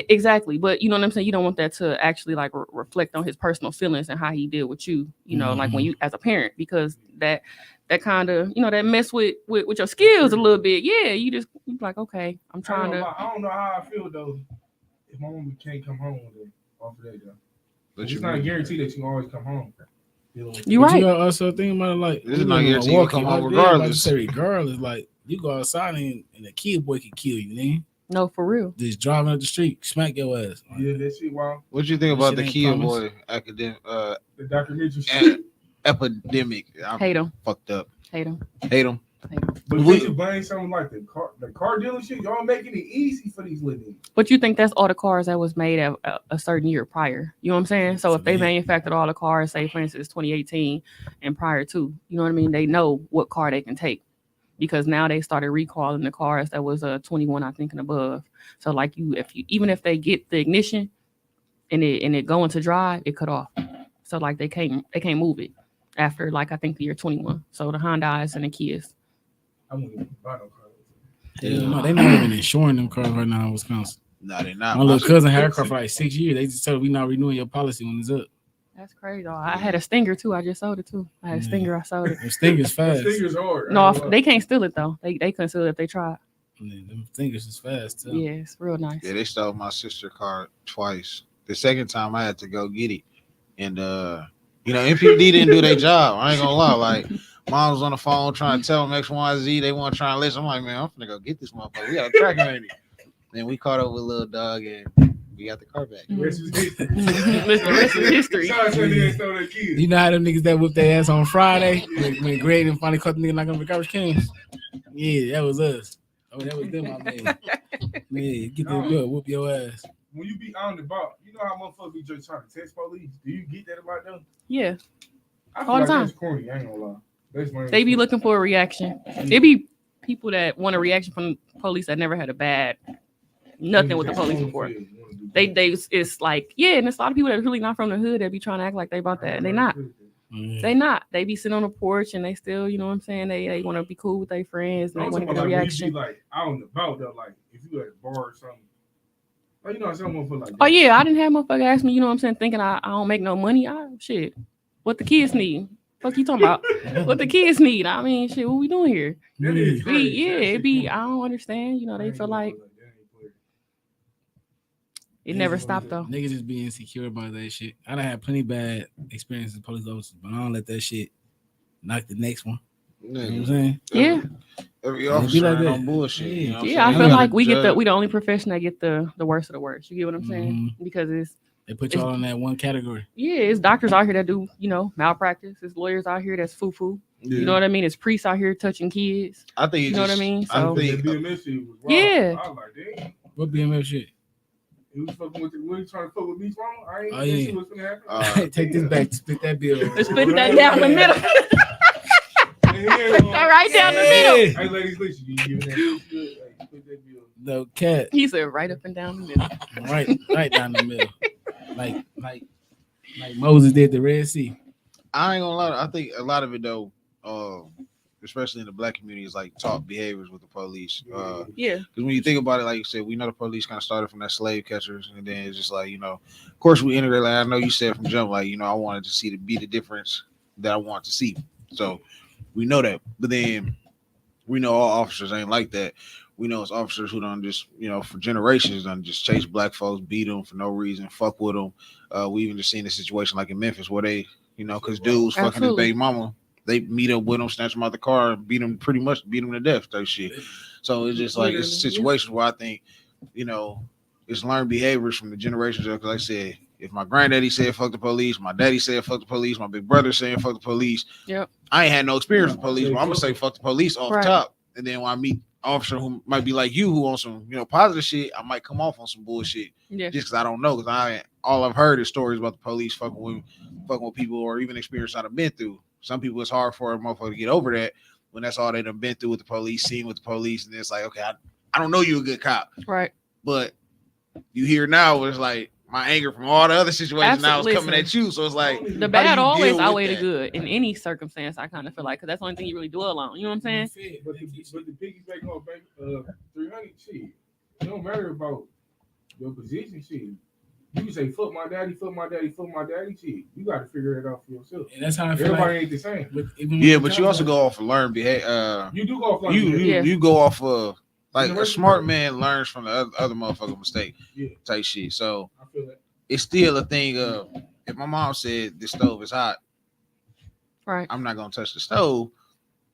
E: Exactly, but you know what I'm saying. You don't want that to actually like reflect on his personal feelings and how he deal with you. You know, like when you as a parent, because that kind of that mess with your skills a little bit. Yeah, you like, okay, I'm trying to.
A: I don't know how I feel though if my mom can't come home with it off of that though. But it's not a guarantee that you always come home.
E: You right.
D: You also think about it like
C: this is not guaranteed you come home regardless.
D: Regardless, like you go outside and a kid boy can kill you, man.
E: No, for real.
D: Just driving up the street, smack your ass.
A: Like, yeah, that shit wild.
C: What you think about the kid boy academic?
A: The documentary shit.
C: Epidemic.
E: Hate him.
C: Fucked up.
E: Hate him.
A: But you blame something like the car dealership? Y'all making it easy for these little niggas.
E: But you think that's all the cars that was made at a certain year prior? You know what I'm saying? So if they manufactured all the cars, say for instance 2018 and prior to, you know what I mean? They know what car they can take. Because now they started recalling the cars that was 21, I think, and above. So like even if they get the ignition and it going to drive, it cut off. So like they can't move it after like I think the year 21. So the Hondas and the Kias.
A: I wouldn't even buy no car.
D: No, they not even insuring them cars right now in Wisconsin.
C: No, they're not.
D: My little cousin had a car for like 6 years. They just told we not renewing your policy when it's up.
E: That's crazy. I had a Stinger too. I just sold it too. I had a Stinger. I sold it.
D: The Stinger's fast.
A: The Stinger's hard.
E: No, they can't steal it though. They couldn't steal it if they tried.
D: Them Stingers is fast too.
E: Yeah, it's real nice.
C: Yeah, they stole my sister's car twice. The second time I had to go get it, and MPD didn't do their job. I ain't gonna lie. Like mom was on the phone trying to tell them X, Y, Z. They want to try and listen. I'm like, man, I'm gonna go get this motherfucker. We got a track ready. Then we caught up with little dog and we got the car back.
A: The rest is history.
E: The rest is history.
D: You know how them niggas that whooped their ass on Friday when Greg and finally caught the nigga knocking on the garbage cans? Yeah, that was us. Oh, that was them, my man. Man, get this bill, whoop your ass.
A: When you be on the ball, you know how motherfuckers be just trying to text police? Do you get that about them?
E: Yeah.
A: I feel
E: All the
A: like
E: time.
A: that's corny. I ain't gonna lie.
E: They be looking for a reaction. They be people that want a reaction from police that never had a bad nothing with the police before. They it's like, yeah, and there's a lot of people that are really not from the hood that be trying to act like they about that. And they not. They not. They be sitting on the porch and they still, you know what I'm saying? They want to be cool with their friends and they want to get a reaction.
A: Like out and about though, like if you at a bar or something. Like, you know, someone feel like that.
E: Oh yeah, I didn't have motherfucker ask me, you know what I'm saying, thinking I don't make no money. Shit. What the kids need? Fuck you talking about? What the kids need? I mean, shit, what we doing here? I don't understand. You know, they feel like it never stopped though.
D: Niggas just be insecure about that shit. I done had plenty bad experiences with police officers, but I don't let that shit knock the next one. You know what I'm saying?
E: Yeah.
C: Every officer ain't on bullshit. You know
E: yeah, I feel like we the only profession that get the worst of the worst. You get what I'm saying? Because
D: they put y'all in that one category.
E: Yeah, it's doctors out here that do, malpractice. It's lawyers out here that's foo-foo. Yeah. You know what I mean? It's priests out here touching kids.
C: I think
E: you know what I mean? So,
A: I think BMF shit was wrong.
E: Yeah.
A: I was like, damn.
D: What BMF shit?
A: He was fucking with trying to fuck with me wrong. I ain't
D: yeah.
A: What's gonna happen.
D: Take this back, split that bill.
E: Let's split that down the middle. Right down the middle.
A: Hey, ladies, listen, you give that bill.
D: No cat.
E: He said right up and down the middle.
D: Right down the middle. Like Moses did the Red Sea.
C: I ain't gonna lie. I think a lot of it though, especially in the black community, is like top behaviors with the police.
E: Yeah.
C: Because when you think about it, like you said, we know the police kind of started from that slave catchers, and then it's just like, of course we integrate. Like I know you said from jump, like I wanted to be the difference that I want to see. So we know that, but then we know all officers ain't like that. we know it's officers who don't just, for generations, done just chase black folks, beat them for no reason, fuck with them. We even just seen a situation like in Memphis where they, because dudes fucking his baby mama, they meet up with him, snatch him out the car, beat him to death, type shit. So it's just like, it's a situation where I think, it's learned behaviors from the generations. Because like I said, if my granddaddy said fuck the police, my daddy said fuck the police, my big brother saying fuck the police, I ain't had no experience with police, but I'm gonna say fuck the police off the top. And then when I meet officer who might be like you, who on some positive shit, I might come off on some bullshit just because I don't know, because all I've heard is stories about the police fucking with people, or even experience I've been through. Some people, it's hard for a motherfucker to get over that when that's all they done been through with the police, seen with the police, and it's like, okay, I don't know you a good cop,
E: right?
C: But you hear now where it's like my anger from all the other situations now is coming at you, so it's like
E: the bad always outweigh the good in any circumstance. I kind of feel like, because that's the only thing you really dwell on. You know what I'm saying?
A: But the piggyback on 300 shit, it don't matter about your position shit. You can say fuck my daddy, fuck my daddy, fuck my daddy shit. You got to figure it out for yourself.
D: And that's how I feel.
A: Everybody ain't the same.
C: But you also go off of learned behavior.
A: You do go off behavior.
C: You go off of like a smart man learns from the other motherfucker mistake type shit. So
A: I feel that.
C: It's still a thing of, if my mom said the stove is hot,
E: right,
C: I'm not gonna touch the stove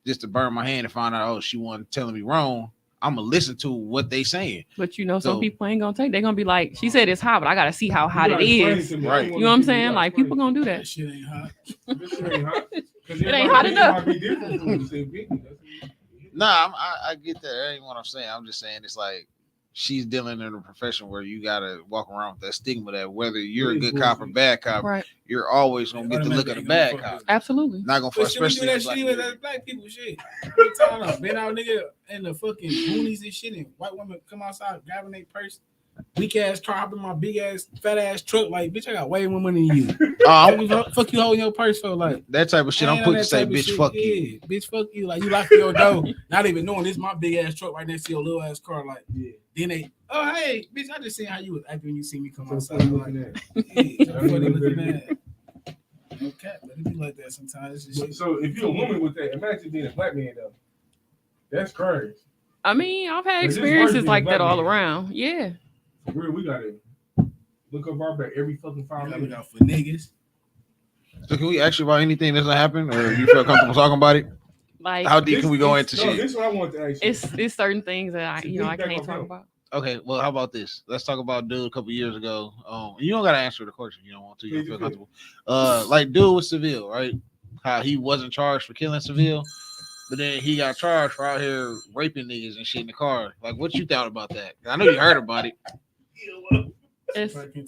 C: just to burn my hand and find out, she wasn't telling me wrong. I'm gonna listen to what they saying.
E: But some people ain't gonna take. They're gonna be like, she said it's hot, but I gotta see how hot it is.
C: Right.
E: You know what I'm saying? Like, people gonna do that.
D: That shit ain't hot.
A: This shit ain't hot.
E: It ain't hot enough.
C: Nah, I get that. That ain't what I'm saying. I'm just saying it's like she's dealing in a profession where you gotta walk around with that stigma that whether you're a good cop or bad cop, you're always gonna get the look of the bad cop.
E: Absolutely.
C: Not gonna fuck, especially
D: that shit with black people shit. We talking about been out nigga in the fucking boonies and shit, and white women come outside grabbing their purse. Weak ass car, hopping my big ass fat ass truck. Like, bitch, I got way more money than you. Fuck you holding your purse for, like
C: that type of shit. I'm quick to say, bitch, fuck you.
D: Bitch, fuck you. Like, you lock your door, not even knowing this is my big ass truck right next to your little ass car. Like, then they, oh hey, bitch, I just seen how you was acting when you see me come outside. Like, okay, but it be like that sometimes.
A: So if you're a woman with that, imagine being a black man though. That's crazy.
E: I mean, I've had experiences like that all around. Yeah.
A: For real, we gotta look up our back every fucking 5 minutes.
D: Out for niggas.
C: So can we ask you about anything that's happened, or you feel comfortable talking about it?
E: Like,
C: how deep can we go into shit?
A: This is what I want to ask you.
E: It's certain things that I can't talk about.
C: Okay, well, how about this? Let's talk about dude a couple years ago. You don't gotta answer the question if you don't want to. You don't feel comfortable. Like dude with Seville, right? How he wasn't charged for killing Seville, but then he got charged for out here raping niggas and shit in the car. Like, what you thought about that? I know you heard about it.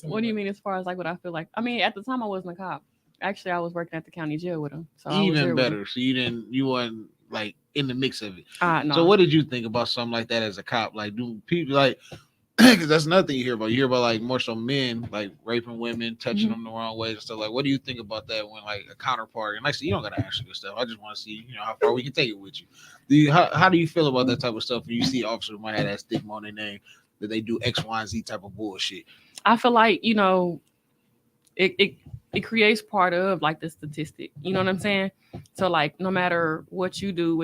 E: What do you mean as far as like what I feel like? I mean, at the time I wasn't a cop. Actually, I was working at the county jail with him. So even better. So you wasn't like in the mix of it. No.
C: So what did you think about something like that as a cop? Like, do people like, because that's another thing you hear about. You hear about like more so men like raping women, touching them the wrong way and stuff. Like, what do you think about that when like a counterpart? And like I said, you don't gotta answer this stuff. I just want to see, how far we can take it with you. How do you feel about that type of stuff when you see officers might have that stigma on their name that they do X, Y, and Z type of bullshit?
E: I feel like, it creates part of like the statistic. You know what I'm saying? So like, no matter what you do,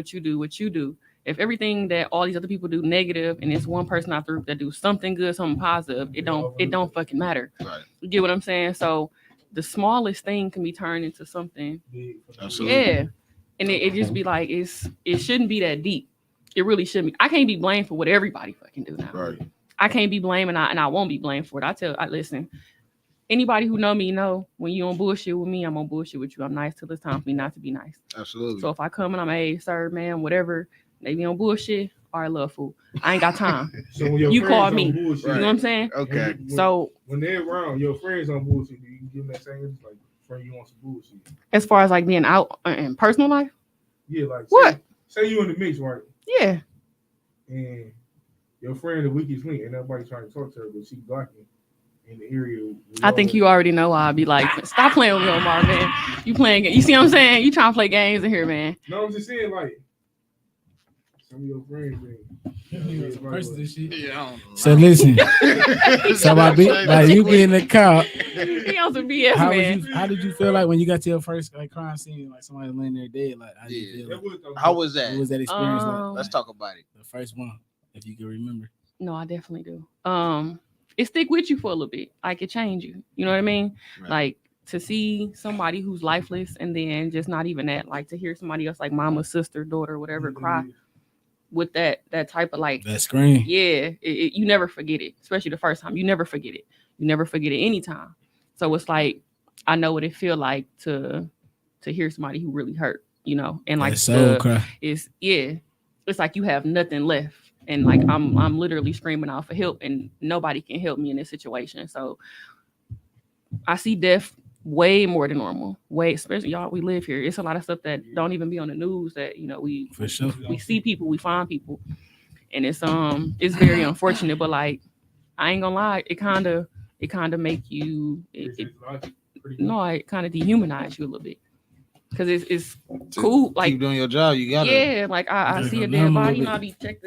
E: if everything that all these other people do negative and it's one person out there that do something good, something positive, it don't fucking matter. Right. You get what I'm saying? So the smallest thing can be turned into something. Absolutely. Yeah. And it just be like, it shouldn't be that deep. It really shouldn't be. I can't be blamed for what everybody fucking do now. Right. I can't be blamed and I won't be blamed for it. Listen, anybody who know me know when you on bullshit with me, I'm on bullshit with you. I'm nice till it's time for me not to be nice. Absolutely. So if I come and I'm, hey, sir, man, whatever, they be on bullshit, all right, love fool. I ain't got time. So when you call me, bullshit, you know what I'm saying? Okay.
A: When they're around, your friends on bullshit, you can give them that same, like, friend, you want some bullshit.
E: As far as like being out in personal life?
A: Yeah, like,
E: what?
A: Say you in the mix, right?
E: Yeah.
A: And your friend the weakest link, and nobody trying to talk to her, but she blocking in the area.
E: I think you already know why I'd be like, stop playing with me, Omar, man. You playing, you see what I'm saying? You trying to play games in here, man.
A: No, I'm just saying, like, some of your friends,
D: So listen, so like you be in the car.
E: He on some BS, man.
D: How did you feel like when you got to your first like crime scene, like somebody laying there dead? Like, how was that?
C: What was that experience?
D: Like?
C: Let's talk about it.
D: The first one. If you can remember.
E: No, I definitely do. It stick with you for a little bit. Like it change you. You know what I mean?
C: Right.
E: Like to see somebody who's lifeless and then just not even that, like to hear somebody else like mama, sister, daughter, whatever, cry with that type of like
D: that scream.
E: Yeah, you never forget it, especially the first time. You never forget it. You never forget it anytime. So it's like I know what it feel like to hear somebody who really hurt, you know, and like it's like you have nothing left. And like I'm literally screaming out for help and nobody can help me in this situation. So I see death way more than normal. Way, especially y'all, we live here. It's a lot of stuff that don't even be on the news that, you know, we see people, we find people. And it's very unfortunate, but like I ain't gonna lie, it kind of make you it kind of dehumanize you a little bit. Cause it's cool. Like
C: keep doing your job, you gotta.
E: Yeah, like I see a dead body, you know, you check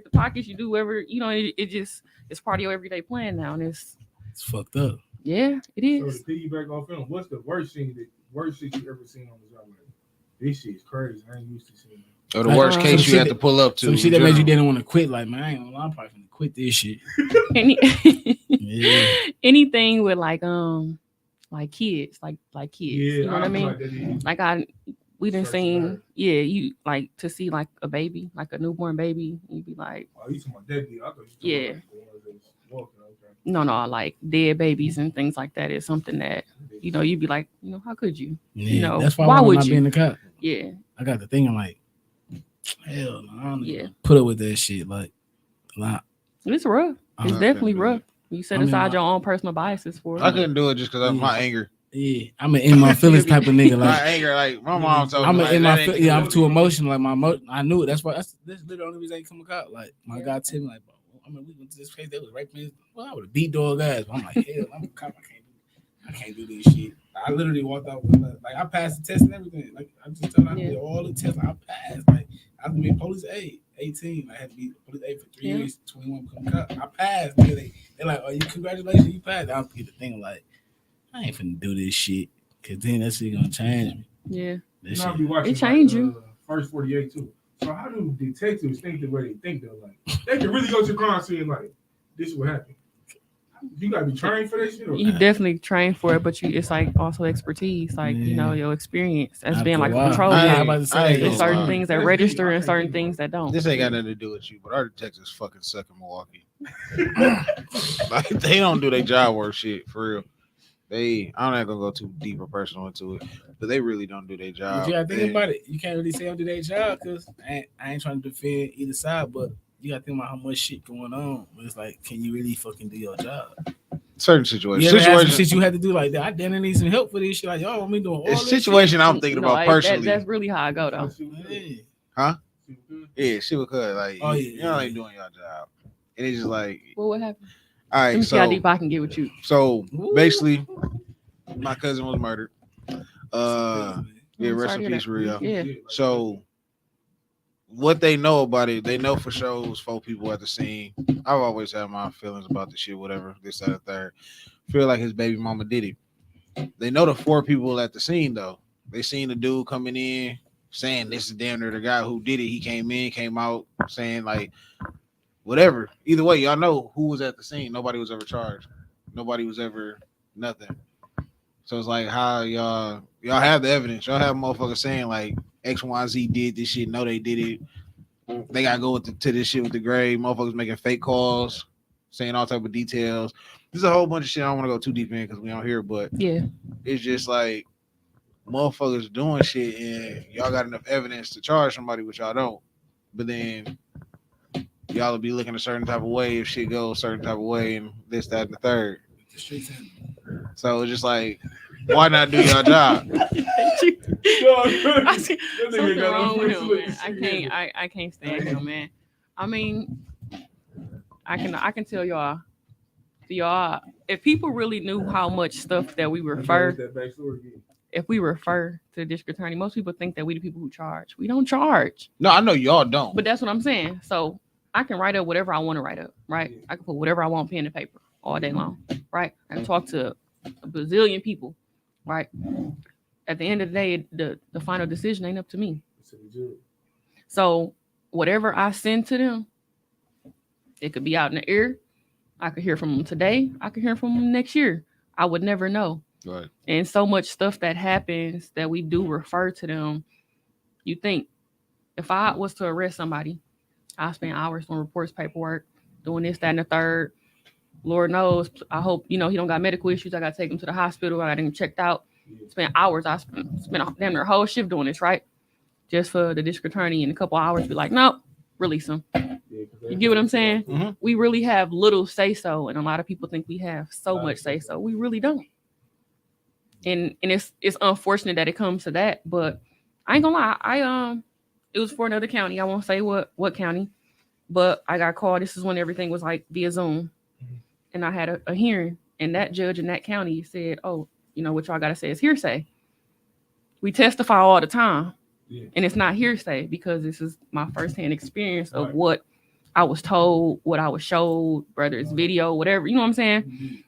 E: the pockets, you do whatever, you know. It's part of your everyday plan now, and it's
D: fucked up.
E: Yeah, it is.
A: So to piggyback off film, what's the worst shit you ever seen on the job? Like, this shit's crazy. I ain't used to seeing it.
C: Or the worst case you had to pull up to.
D: Some shit that made you didn't want to quit. Like, man, I ain't gonna lie, I'm probably gonna quit this shit.
E: Anything with like kids, like kids.
A: Yeah,
E: you know what I mean? Like we done seen, you like to see like a baby, like a newborn baby, you'd be like,
A: oh, you talking about deadbeat? I thought
E: you talking about No, like dead babies and things like that is something that, you know, you'd be like, you know, how could you?
D: Yeah,
E: you know,
D: that's
E: why would you?
D: Be in the cop.
E: Yeah.
D: I got the thing, I'm like, hell no, I don't put up with that shit. Like, a lot.
E: It's rough. It's definitely rough. You set aside your own personal biases for it.
C: I couldn't do it just because of my anger.
D: Yeah, I'm an in my feelings type of nigga. Like
C: my anger, like my mom told
D: me. I'm too emotional. Like I knew it. That's literally the only reason I ain't come out. Like my God tell me, like, bro, I mean, we went to this place that was raping. Well, I would have beat dog ass. But I'm like, hell, I'm a cop. I can't do this shit. I literally walked out with like I passed the test and everything. Like I just told them I did all the tests. Like, I passed. Like I was being police aid, 18. I had to be police aid for 3 years, 21 become a cop. I passed. They're like, oh, congratulations, you passed. I get the thing like, I ain't finna do this shit, cause then that shit gonna change me.
E: Yeah,
A: it
E: change you.
A: First 48 too. So how do detectives think the way they think though? Like they can really go to the crime scene like this will happen. You gotta be trained for this shit.
E: You definitely train for it, but it's like also expertise, like you know your experience as being like a patrol. There's certain things that register and certain things that don't.
C: This ain't got nothing to do with you, but our detectives fucking suck in Milwaukee. Like they don't do their job work shit for real. I'm not gonna go too deep or personal into it, but they really don't do their job.
D: But you gotta think about it. You can't really say they don't do their job because I ain't trying to defend either side, but you gotta think about how much shit going on. But it's like, can you really fucking do your job?
C: Certain situations.
D: Shit you had to do like that. I didn't need some help for this shit. Like, y'all want me doing all this
C: situation shit? I'm thinking about personally.
E: That's really how I go though.
C: Huh? Yeah, she was good. Like, y'all ain't doing your job. And it's just like,
E: well, what happened?
C: All right,
E: let me see how deep I can get with you.
C: So basically, my cousin was murdered. Rest in peace, Rio.
E: Yeah.
C: So what they know about it, they know for sure it was 4 people at the scene. I've always had my feelings about the shit, whatever, this, that, and third. Feel like his baby mama did it. They know the 4 people at the scene though. They seen the dude coming in saying this is damn near the guy who did it. He came in, came out saying like whatever. Either way, y'all know who was at the scene. Nobody was ever charged. Nobody was ever nothing. So it's like how y'all have the evidence. Y'all have motherfuckers saying like XYZ did this shit. No, they did it. They gotta go to this shit with the grave. Motherfuckers making fake calls, saying all type of details. There's a whole bunch of shit I don't want to go too deep in because we don't hear, but it's just like motherfuckers doing shit and y'all got enough evidence to charge somebody, which y'all don't. But then y'all will be looking a certain type of way if shit goes a certain type of way and this, that, and the third. So it's just like, why not do your job?
E: Something wrong with him, man. I can't stand him, man. I mean, I can tell y'all, if people really knew how much stuff that we refer, if we refer to the district attorney, most people think that we the people who charge. We don't charge.
C: No, I know y'all don't.
E: But that's what I'm saying. So I can write up whatever I want to write up, right? I can put whatever I want pen and paper all day long, right? I can talk to a bazillion people, right? At the end of the day, the final decision ain't up to me. So whatever I send to them, It could be out in the air. I could hear from them today. I could hear from them next year. I would never know.
C: Right.
E: And so much stuff that happens that we do refer to them. You think if I was to arrest somebody, I spend hours on reports, paperwork, doing this, that, and the third. Lord knows, I hope, he don't got medical issues. I got to take him to the hospital. I got him checked out. Spend hours. I spent damn near a whole shift doing this, right? Just for the district attorney in a couple hours be like, nope, release him. You get what I'm saying?
C: Mm-hmm.
E: We really have little say-so, and a lot of people think we have so much say-so. We really don't. And it's unfortunate that it comes to that, but I ain't gonna lie. It was for another county. I won't say what county, but I got called. This is when everything was like via Zoom, and I had a hearing, and that judge in that county said, "Oh, what y'all gotta say is hearsay. We testify all the time, and it's not hearsay because this is my firsthand experience of what I was told, what I was showed, whether it's video, whatever, you know what I'm saying?"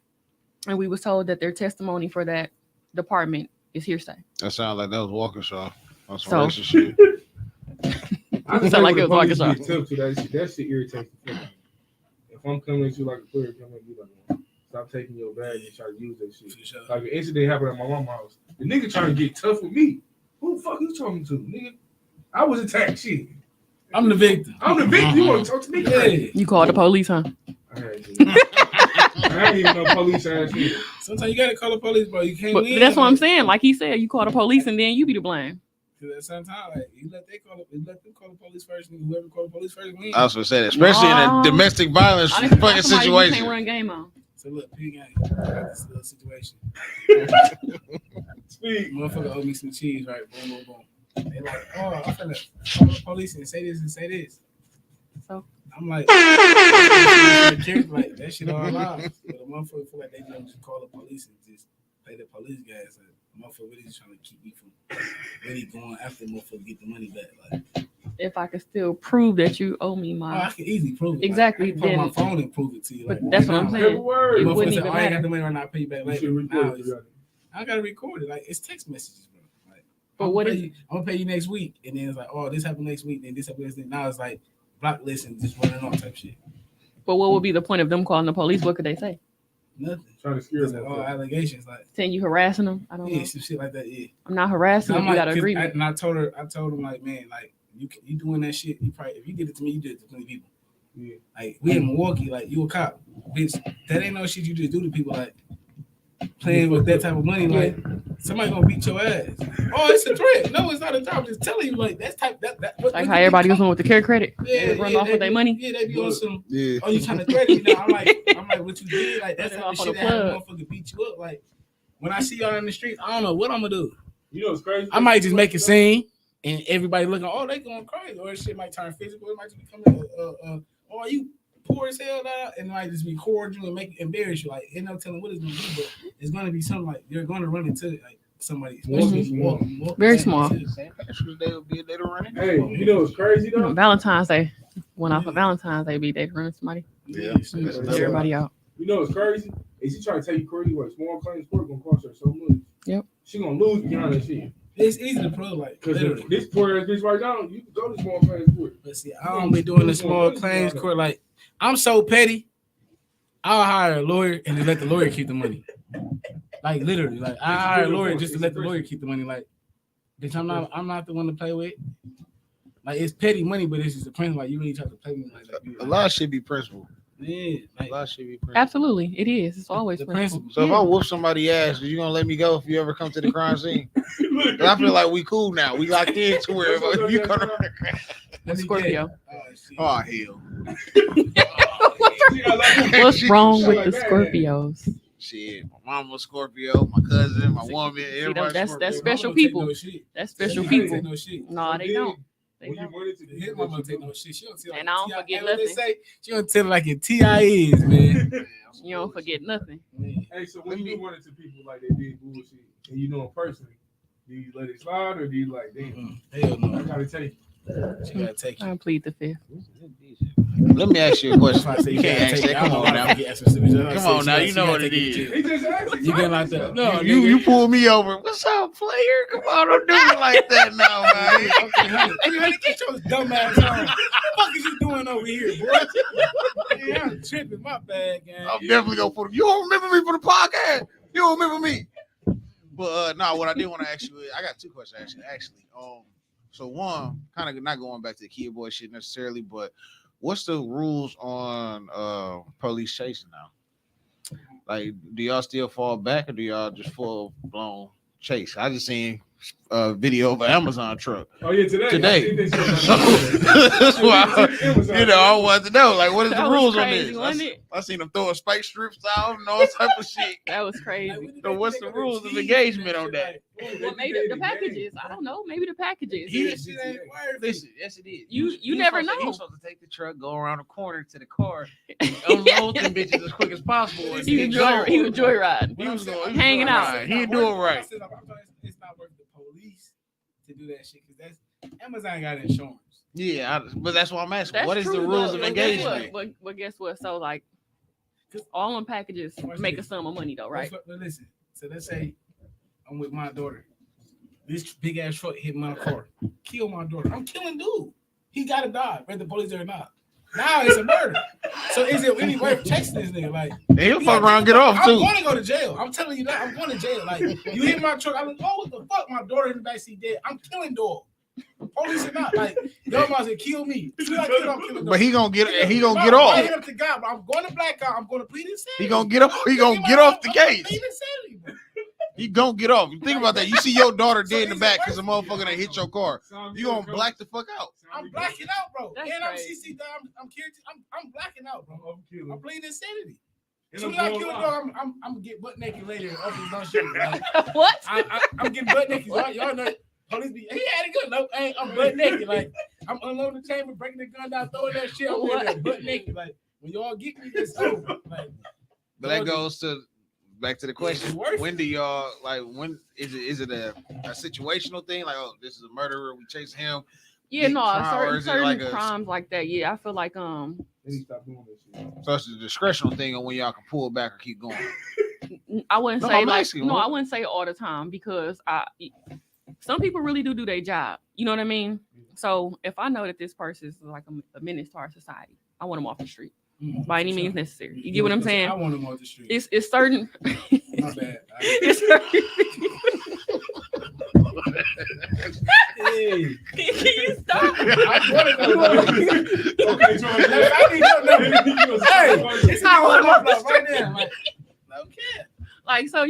E: And we was told that their testimony for that department is hearsay.
C: That sounds like that was Walkinshaw. On some
E: So-
C: racist shit.
A: I
E: Sound like it was like a
A: shot.
E: shot.
A: That shit irritates the fuck out of me. If I'm coming at you like a player, come at you like, stop taking your bag and try to use that shit.
D: Sure.
A: Like an incident happened at my mama's house. The nigga trying to get tough with me. Who the fuck you talking to, nigga? I was attacked. Shit.
D: I'm the victim.
A: I'm the victim. You want to talk to me?
D: Yeah.
E: You called the police, huh?
A: I ain't even no police ass shit.
D: Sometimes you gotta call the police, bro. You can't
E: But
D: win.
E: that's what I'm saying. Like he said, you call the police and then you be the blame.
D: Because at some time, like you let them call the police first, and whoever call the police first wins.
C: I was gonna say that, especially in a domestic violence
E: I didn't
C: fucking
E: somebody you can't
C: situation.
E: run game on.
D: So look, P gang, I got this little situation.
A: Speak.
D: Motherfucker owe me some cheese, right? Boom, boom, boom. They like, oh, I'm finna call the police and say this and say this.
E: So
D: I'm like, like that shit all lies. But the motherfucker feel like they just call the police and just play the police guys. Like, the motherfucker really just trying to keep me from really going after the motherfucker to get the money back. Like,
E: if I could still prove that you owe me
D: I
E: my
D: can easily prove it.
E: Exactly,
D: Like, I can put
E: then-
D: my phone and prove it to you.
E: but
D: Like,
E: that's what
D: right
E: I'm
D: now,
E: saying.
A: Every word.
E: It
D: Motherfucker
E: wouldn't
D: say,
E: even
D: oh, I ain't got
E: matter.
D: the money right now. I'll pay you back
A: You should
D: later. Now
A: record
D: it's,
A: it.
D: I gotta record it. Like it's text messages, bro. Like,
E: But
D: I'm
E: what
D: gonna
E: if-
D: pay you, I'm gonna pay you next week, and then it's like, oh, this happened next week, then this happened next week. Now it's like block list and just running off type shit.
E: But what would be the point of them calling the police? What could they say?
D: Nothing.
A: Trying to scare
D: It's like all allegations, like
E: Saying you harassing them? I don't
D: yeah,
E: know.
D: some shit like that. Yeah.
E: I'm not harassing them.
D: I'm
E: We
D: like,
E: got an
D: 'cause
E: agreement.
D: and I told him like, man, like you doing that shit. You probably if you did it to me, you did it to 20 people.
A: Yeah.
D: Like we in Milwaukee, like you a cop, bitch. That ain't no shit you just do to people. Like playing with that type of money, like somebody gonna beat your ass. Oh, it's a threat. No, it's not a threat. I'm just telling you, like that's type that.
E: Like how everybody was doing with the care credit.
D: Yeah,
E: They run off with their money.
D: Yeah, they be on some.
C: Yeah.
D: Oh, you trying to threaten me now? I'm like, what you did? Like that's
E: Run
D: how
E: off
D: the
E: on
D: shit
E: the
D: that have a
E: plug.
D: motherfucker beat you up. Like when I see y'all in the streets, I don't know what I'm gonna do.
A: You know what's crazy?
D: I might just make a scene and everybody looking, oh, they going crazy, or shit might turn physical. It might just become oh, you poor as hell now, and it might just be cordial and make embarrass you. Like, ain't no telling what it's gonna be, but it's gonna be something like you're gonna run into like somebody, especially if you walk
E: Very small.
C: They would be a little running.
A: Hey, you know what's crazy though?
E: Valentine's Day. Went off of Valentine's Day, be they run somebody.
C: Yeah.
E: Everybody out.
A: You know what's crazy? Is she trying to tell you crazy what small claims court gonna cost her so much?
E: Yep.
A: She gonna lose behind that shit.
D: It's easy to prove, like
A: Because
D: literally.
A: this poor ass bitch right now, you can go to small claims court.
D: But see, I don't be doing the small claims court. Like, I'm so petty. I'll hire a lawyer and just let the lawyer keep the money. Like literally, like I hire a lawyer just to let the lawyer keep the money. Like, bitch, I'm not the one to play with. Like it's petty money, but it's just a principle. Like you really try to play with me. Like
C: A lot should be principle.
D: yeah,
C: A
D: like
C: lot should be principle.
E: Absolutely. It is. It's always
D: the
E: principle.
D: principle.
C: So if I whoop somebody's ass, you gonna let me go if you ever come to the crime scene? 'Cause I feel like we cool now. We locked in to where if you come to the crime.
D: Let me
E: Scorpio.
D: get-
C: Oh hell.
E: What's wrong with
A: Like
E: the
A: that.
E: Scorpios?
C: Shit, my mama Scorpio, my cousin, my woman,
E: See,
C: everybody.
E: that's
C: Scorpio.
E: special
D: Mama don't take
E: people.
D: no shit.
E: That's special
D: She don't
E: people.
D: take no shit.
E: No, they don't. They
A: When you
E: don't.
A: run into
D: His
A: people,
D: mama don't take no shit. She don't tell
E: And I don't
D: like
E: forget
D: what they
E: nothing.
D: say. She don't tell it like it T.I. is, man.
E: You don't forget nothing.
A: Hey, so when you run into people like they did bullshit and you know them personally, do you let it slide or do you like, damn,
D: Hell
A: I
D: no.
A: gotta take it?
D: She gotta take it.
E: I plead the fifth.
C: Let me ask you a question.
D: If I say
C: You can't ask that. Come on now. Come on now. You know what it is.
D: You get like that. No,
C: You pull me over. What's up, player? Come on, don't do it like that now, man.
D: Okay, honey, get your dumb ass on. What the fuck is you doing over here, boy? Yeah, I'm tripping. My bad, gang.
C: I'm definitely gonna put. You don't remember me from the podcast? You don't remember me? But no, what I did want to ask you is, I got two questions actually. So one, kind of not going back to the kid boy shit necessarily, but what's the rules on police chasing now? Like, do y'all still fall back or do y'all just full blown chase? I just seen a video of an Amazon truck.
A: Oh yeah, today.
C: That's why I wanted to know, like, what is the rules
E: crazy,
C: on this? I seen them throwing spike strips out and all type of shit.
E: That was crazy.
C: So what's the rules of engagement on that?
E: Well, maybe the packages. I don't know. Maybe the packages.
C: Listen, yes, it is.
E: You never know.
C: You're supposed to take the truck, go around the corner to the car, unload them bitches as quick as possible.
E: He was joyriding.
C: He was
E: hanging out.
C: He didn't do it right.
D: It's not worth the police to do that shit because that's Amazon got insurance.
C: Yeah, but that's why I'm asking.
E: That's
C: what is
E: true,
C: the rules
E: though.
C: of engagement?
E: But guess what? So like, all them packages make a sum of money though, right?
D: But listen, so let's say I'm with my daughter. This big ass truck hit my car, kill my daughter. I'm killing dude. He gotta die, whether the police there or not. Now it's a murder. So is it any worth chasing this nigga? Like,
C: he'll fuck around, get off too.
D: I'm going to go to jail. I'm telling you that. I'm going to jail. Like, you hit my truck. I'm like, oh, what the fuck? My daughter in the backseat dead. I'm killing dog. Police or not, like, y'all might say kill me.
C: But he gonna get off.
D: I hit up the guy, but I'm going to black out. I'm going to plead insanity.
C: He gonna get off. He gonna get off the case.
D: Insanity,
C: He gonna get off. Think about that. You see your daughter dead in the back because a motherfucker that hit your car. You gonna black the fuck out.
D: I'm blacking out, bro.
E: That's
D: and I'm
E: crazy.
D: CC down. I'm blacking out, bro. I'm pleading insanity.
A: And
D: Soon as I kill the dog, I'm gonna get butt naked later. Like,
E: What?
D: I'm getting butt naked. Y'all know police be. He had it good. No, I'm butt naked. Like, I'm unloading the chamber, breaking the gun down, throwing that shit. I'm there, butt naked. Like, when y'all get me, it's over. Like,
C: but that goes to back to the question. When do y'all like? When is it a situational thing? Like, oh, this is a murderer. We chase him.
E: Yeah, no, certain
C: like
E: crimes like that. Yeah, I feel like
A: Then he stopped doing that shit.
C: So it's a discretional thing on when y'all can pull back or keep going.
E: I wouldn't
C: No,
E: say
C: I'm
E: like
C: asking,
E: no,
C: what?
E: I wouldn't say all the time because some people really do their job. You know what I mean? So if I know that this person is like a menace to our society, I want them off the street by any means necessary. You get what I'm saying?
D: I want them off the street.
E: It's certain.
D: My bad.
E: It's certain.
D: Hey.
E: Can you stop?
D: It's not on my block right now. Like, okay.
E: Like, so,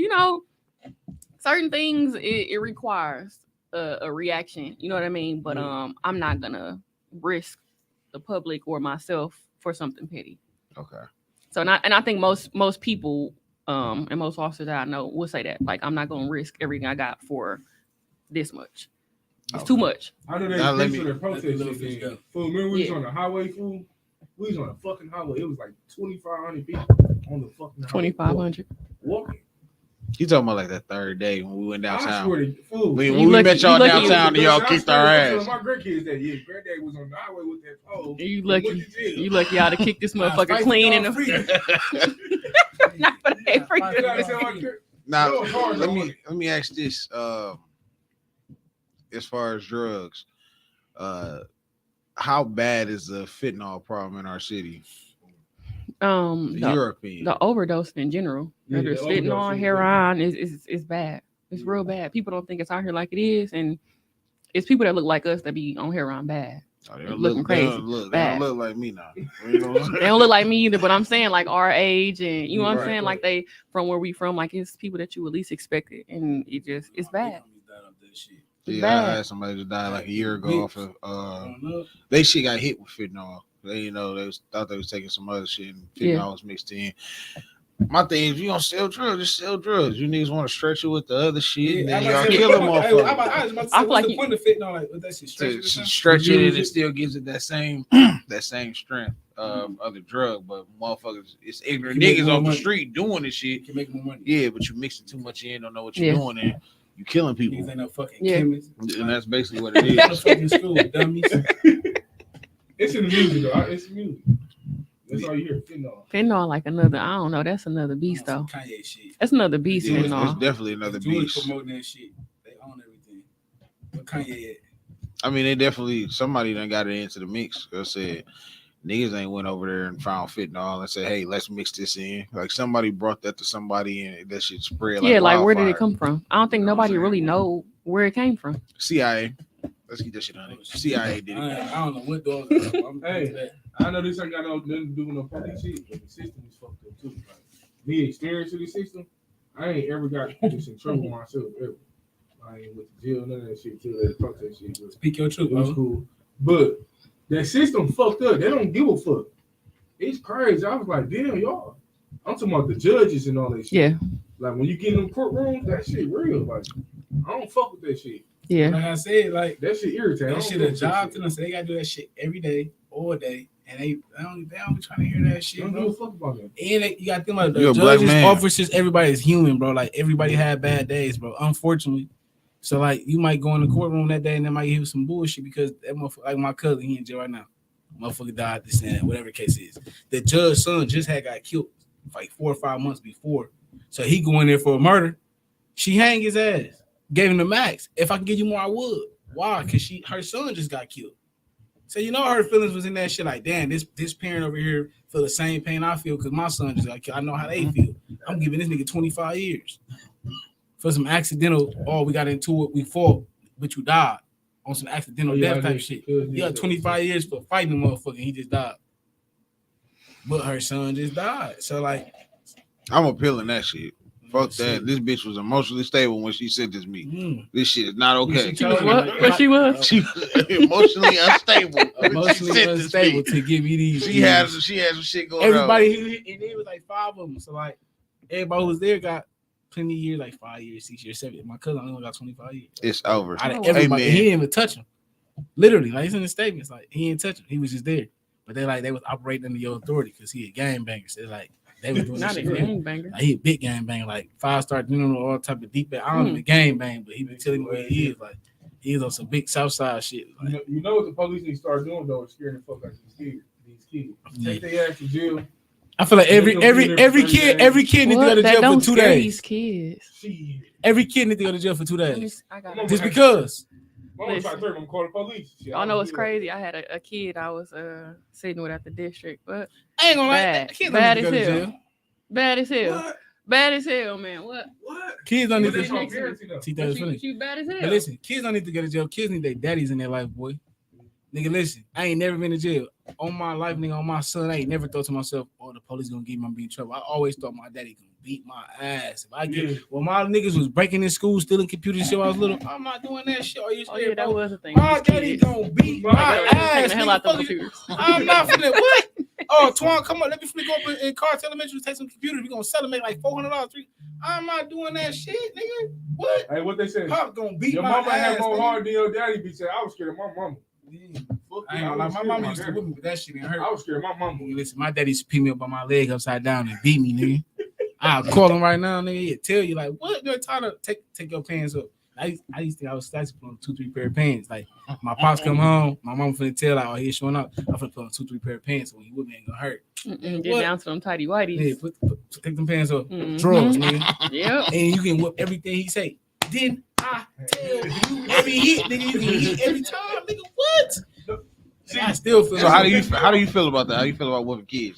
E: certain things it requires a reaction. You know what I mean? But I'm not gonna risk the public or myself for something petty.
C: Okay.
E: So I think most people and most officers that I know will say that. Like, I'm not gonna risk everything I got for this much. It's too much.
A: I know
C: Now, let
A: they
C: me-
A: for the protest shit. Then. Fool, remember we was on the highway, fool? We was on a fucking highway. It was like 2,500 people on the fucking highway.
E: 2,500.
A: Walking.
C: You talking about like that third day when we went
A: I
C: downtown?
A: swear to fool.
C: When
E: You
C: we
E: lucky-
C: met y'all
E: you lucky-
C: downtown and y'all kicked our ass.
A: My grandkids that year, granddad was on the highway with that pole.
E: You lucky y'all to kick this motherfucker clean in the not for that.
C: Now,
A: It was hard,
C: let
A: though,
C: me ask this. As far as drugs, how bad is the fentanyl problem in our city? In your opinion?
E: The overdose in general,
A: Yeah,
E: whether it's
A: the overdose
E: fentanyl,
A: is
E: heroin, is bad. It's real bad. People don't think it's out here like it is, and it's people that look like us that be on heroin bad.
C: They
E: looking crazy.
C: They
E: Bad.
C: don't look like me now. You know what I'm
E: They don't look like me either, but I'm saying like our age, and you know what I'm
A: Right,
E: saying,
A: right.
E: like they from where we from, like it's people that you at least expected, and it's bad.
C: Yeah,
E: bad.
C: I had somebody that died like a year ago off of they shit got hit with fentanyl. They thought they was taking some other shit and fentanyl was mixed in. My thing is, you don't sell drugs, just sell drugs. You niggas want to stretch it with the other shit, and then y'all kill them off.
D: I feel like the point of fentanyl, like that shit
C: Stretch it, and it still gives it that same strength of the drug. But motherfuckers, it's ignorant
D: You make
C: niggas
D: more
C: off the
D: money.
C: street doing this shit.
D: can make more money.
C: Yeah, but you mixing too much in, don't know what you're
E: Yeah.
C: doing, and you killing people.
D: Niggas ain't no fucking
E: Yeah.
D: chemists.
C: And that's basically what it
D: Go to
C: is.
D: fucking school, dummies.
A: It's in the music though. It's the music. That's all you hear.
E: Fentanyl like another. I don't know. That's another beast though.
D: Kanye shit.
E: That's another beast.
C: Yeah, it's
E: Fentanyl.
C: definitely another
D: Jewish
C: beast.
D: promoting that shit. They own everything. What Kanye at?
C: I mean, they definitely somebody done got it into the mix. I said niggas ain't went over there and found fentanyl and said, "Hey, let's mix this in." Like somebody brought that to somebody and that shit spread.
E: Yeah, like where
C: wildfire.
E: did it come from? I don't think nobody really know where it came from.
C: CIA. Let's get that shit on it. CIA did it.
D: I don't know what dogs.
A: Hey, I know this ain't got nothing to do with no police shit, but the system is fucked up too. Like, me experience with the system, I ain't ever got this in trouble myself ever. I ain't went to jail, none of that shit till they fuck that shit. But
D: Speak your truth,
A: it was cool. But that system fucked up. They don't give a fuck. It's crazy. I was like, damn, y'all. I'm talking about the judges and all that shit.
E: Yeah.
A: Like when you get in the courtroom, that shit real. Like I don't fuck with that shit.
E: Yeah.
D: Like I said, like
A: That shit irritating.
D: that shit a job to them. So they gotta do that shit every day, all day, and they don't be trying to hear that shit,
A: Don't give
D: bro.
A: a fuck about that.
D: And you gotta think about
C: You're
D: the
C: a black
D: judges,
C: man.
D: officers. Everybody is human, bro. Like everybody had bad days, bro. Unfortunately. So like you might go in the courtroom that day and they might hear some bullshit because that motherfucker, like my cousin, he in jail right now. Motherfucker died, this and that, whatever the case is. The judge's son just got killed like 4 or 5 months before. So he go in there for a murder. She hang his ass. Gave him the max. If I can give you more, I would. Why? Because her son just got killed. So you know her feelings was in that shit like, damn, this parent over here feel the same pain I feel because my son just got killed. I know how they feel. I'm giving this nigga 25 years. For some accidental, we got into it, we fought, but you died on some accidental death type shit. He got 25 years for fighting the motherfucker, he just died. But her son just died. So like,
C: I'm appealing that shit. Fuck that. This bitch was emotionally stable when she sent this to me. This shit is not okay.
E: She was what? What she was?
C: She was emotionally unstable.
D: Emotionally unstable to give me these.
C: She had some shit going
D: everybody, and it was like 5 of them. So like, everybody who was there got plenty of years, like 5 years, 6 years, 7. My cousin only got 25 years.
C: It's over.
D: Out of everybody, he didn't even touch him. Literally, like it's in the statements, like he didn't touch him. He was just there. But they was operating under your authority because he a gangbanger. So like they was doing
E: Not a gangbanger.
D: Like, he a big gangbanger, like 5-star general, all type of deep. I don't even gangbang, but he been telling me where he is. Like he's on some big Southside shit. Like,
A: you know what the police need to start doing though? Is scaring the fuck out of these kids. Take their ass to jail.
D: I feel like every kid need to go to jail for 2 days.
E: These kids.
D: Every kid need to go to jail for 2 days. Just because.
A: I'm gonna call the police.
E: I know it's crazy. I had a kid I was sitting with at the district, but
D: I ain't gonna
E: bad.
D: lie.
E: Bad as hell. Bad as hell.
A: What?
E: Bad as hell, man. What?
D: Kids don't need
A: What
D: to.
A: they parents, though?
E: You bad as hell.
D: But listen, kids don't need to go to jail. Kids need their daddies in their life, boy. Nigga, listen, I ain't never been to jail. On my life, nigga, on my son, I ain't never thought to myself, oh, the police gonna get me, I'm be in trouble. I always thought my daddy gonna beat my ass. If I get when my niggas was breaking in school, stealing computers shit when I was little, I'm not doing that shit. Are you scared,
E: yeah, that
D: bro?
E: was the thing.
D: My daddy gonna beat my ass.
E: The hell out the
D: Nigga,
E: computers.
D: I'm not finna what? Oh, Twan, come on, let me finna go up in Carter Elementary, take some computers. We gonna sell them, make like $400. I'm not doing that shit, nigga. What?
A: Hey, what they say?
D: Pop gonna beat
A: Your
D: my
A: mama
D: ass.
A: had more
D: nigga.
A: heart than your daddy. Be saying, I was scared of my mama.
D: I ain't gonna lie, my mama used to whip me, but that shit didn't hurt.
A: I was scared of my mama.
D: Listen, my daddy used to pick me up by my leg upside down and beat me, nigga. I'll call him right now, nigga. He'll tell you, like, what? You're trying to take your pants up. I used to think I was stacking on 2-3 pair of pants. Like, my pops come home, my mama finna tell, like, oh, he's showing up. I'm finna put on 2-3 pair of pants, so when he whip me, ain't gonna hurt.
E: Get down to them tighty whities.
D: Yeah, take them pants off. Drawers, nigga.
E: Yep.
D: And you can whip everything he say. Then I tell you every hit, nigga, you can hit every time, nigga. What? See, I still feel.
C: So how do you feel about that? How do you feel about whipping kids?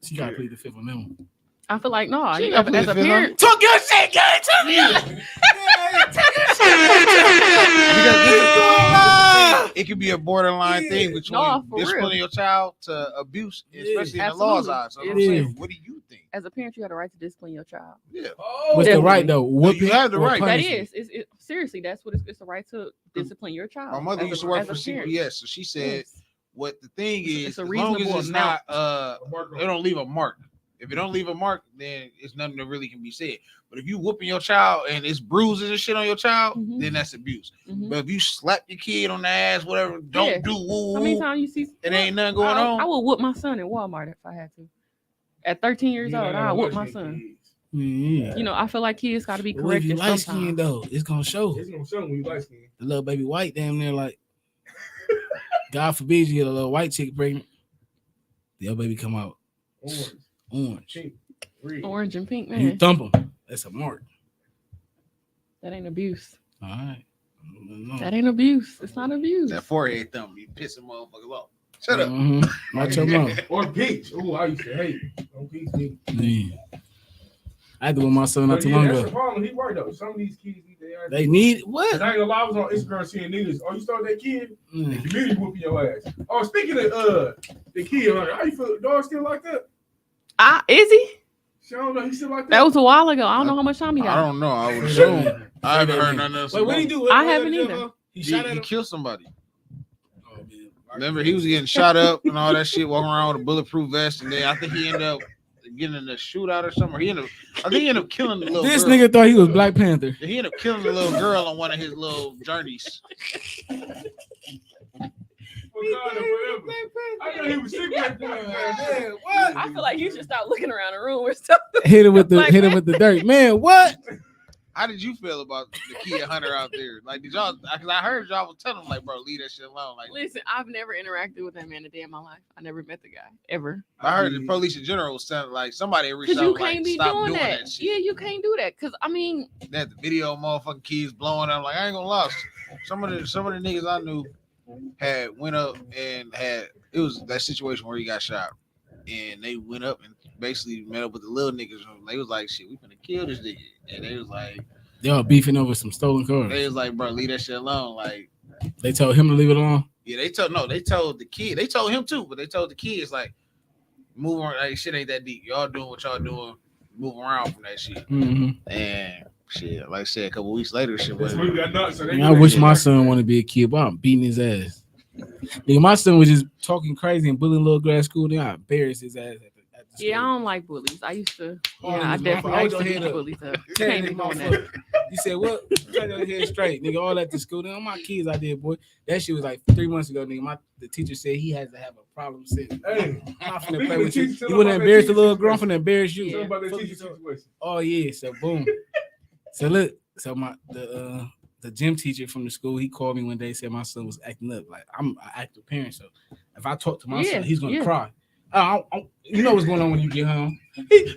D: She gotta plead the Fifth Amendment.
E: I feel like no.
C: She
E: As
C: got
E: a parent,
D: Talk your shit, guys. Talk your shit.
C: It could be a borderline thing between
E: No, for
C: disciplining
E: real.
C: your child to abuse, especially in the
E: Absolutely.
C: law's eyes. So I'm
D: Yeah.
C: saying, what do you think?
E: as a parent, you have the right to discipline your child.
C: Yeah.
D: What's the right though?
C: You have the right.
E: That is, seriously, that's what it's the right to discipline your child.
C: My mother
E: as
C: used
E: a-
C: to work
E: as
C: for
E: a parent.
C: CPS, so she said,
E: Yes.
C: "What the thing
E: It's
C: is,
E: a
C: as long as
E: reasonable
C: it's
E: amount.
C: not, they don't leave a mark. If it don't leave a mark, then it's nothing that really can be said. But if you whooping your child and it's bruises and shit on your child,
E: Mhm.
C: then that's abuse.
E: Mhm.
C: But if you slap your kid on the ass, whatever, don't
E: Yeah.
C: do woo
E: How many
C: woo.
E: times you see?
C: It ain't nothing going
E: I
C: on.
E: would whoop my son in Walmart if I had to. At 13 years old, I would whoop my son.
D: Yeah.
E: You know, I feel like kids got to be
D: But if you
E: corrected
D: light skin
E: sometimes.
D: though, it's gonna show.
A: It's gonna show when you light skin.
D: The little baby white damn near like God forbid you get a little white chick pregnant. Your baby come out orange.
A: Pink, red.
E: Orange and pink, man.
D: You thump them. That's a mark.
E: That ain't abuse.
D: All right.
E: That ain't abuse. It's not abuse.
C: That forehead thumb, you pissing motherfuckers off. Shut up.
D: Watch your mouth.
A: Or peach. Oh, I used to hate. Don't peach me.
D: Yeah. I had to with my son not too long
A: That's
D: ago.
A: the problem. He right though. Some of these kids
D: They need what?
A: I ain't gonna lie, I was on Instagram seeing niggas. Oh, you start that kid? The
D: Mm.
A: community whooping your ass. Oh, speaking of the kid, how you feel? The dog still like that?
E: Is he?
A: She don't know. He still like that.
E: That was a while ago. I don't know how much time he
C: I
E: got.
C: don't know. I would assume. I haven't heard nothing else.
D: Wait, what did he do?
E: I haven't either.
D: He shot at
C: He
D: him.
C: killed somebody.
D: Oh, man.
C: Remember, he was getting shot up and all that shit, walking around with a bulletproof vest, and then I think he ended up getting in a shootout or something. I think he ended up killing the little
D: This
C: girl.
D: nigga thought he was Black Panther.
C: He ended up killing the little girl on one of his little journeys.
A: I thought he was sick back then, man.
D: What?
E: I feel like you should start looking around the room or something.
D: Hit him with the
E: Black
D: hit him with the dirt, man. What?
C: How did you feel about the kid Hunter out there? Like, did y'all? Because I heard y'all was telling him, like, bro, leave that shit alone. Like,
E: Listen, I've never interacted with that man a day in my life. I never met the guy ever.
C: I heard the police in general was sounding like somebody reached
E: Because
C: out
E: you
C: like,
E: can't be
C: stop
E: doing
C: doing
E: that.
C: that shit.
E: Yeah, you can't do that. Because I mean,
C: That the video of motherfucking kids blowing up. Like, I ain't gonna lie. Some of the niggas I knew had went up and it was that situation where he got shot. And they went up and basically met up with the little niggas. They was like, shit, we finna kill this nigga. And they was like,
D: Y'all beefing over some stolen cars.
C: they was like, bro, leave that shit alone. Like,
D: They told him to leave it alone.
C: yeah, they told the kid, they told him too, but they told the kids, like, move on, like, shit ain't that deep. Y'all doing what y'all doing, move around from that shit.
D: Mm-hmm.
C: And shit, like I said, a couple weeks later, shit
A: That's
C: was
A: when he got nuts. So they
D: Man, I
A: do that
D: wish
A: shit.
D: my son wanted to be a kid, but I'm beating his ass. Nigga, my son was just talking crazy and bullying little grass school. Then I embarrassed his ass at the school.
E: yeah, I don't like bullies. I used to.
D: Oh,
E: Yeah, I
D: this
E: definitely
D: motherfucker,
E: used to
D: hold your
E: beat
D: head up.
E: bullies up. You
D: Tell
E: can't
D: this
E: be doing that.
D: motherfucker. You said what? Turn your head straight, nigga. All at the school. Then all my kids I did, boy. That shit was like 3 months ago, nigga. The teacher said he has to have a problem sitting.
A: Hey,
D: I'm not finna
A: speaking
D: play
A: of
D: with you.
A: teachers, tell
D: You
A: them
D: wouldn't
A: about
D: embarrass
A: that
D: the little
A: teacher
D: girl. I'm finna embarrass you.
A: tell them about that
D: Fuck
A: teacher
D: you talking-
A: situation.
D: Oh yeah, so boom. So look, so the gym teacher from the school, he called me one day, said my son was acting up. Like, I'm an active parent, so if I talk to my son, he's gonna cry. You know what's going on when you get home.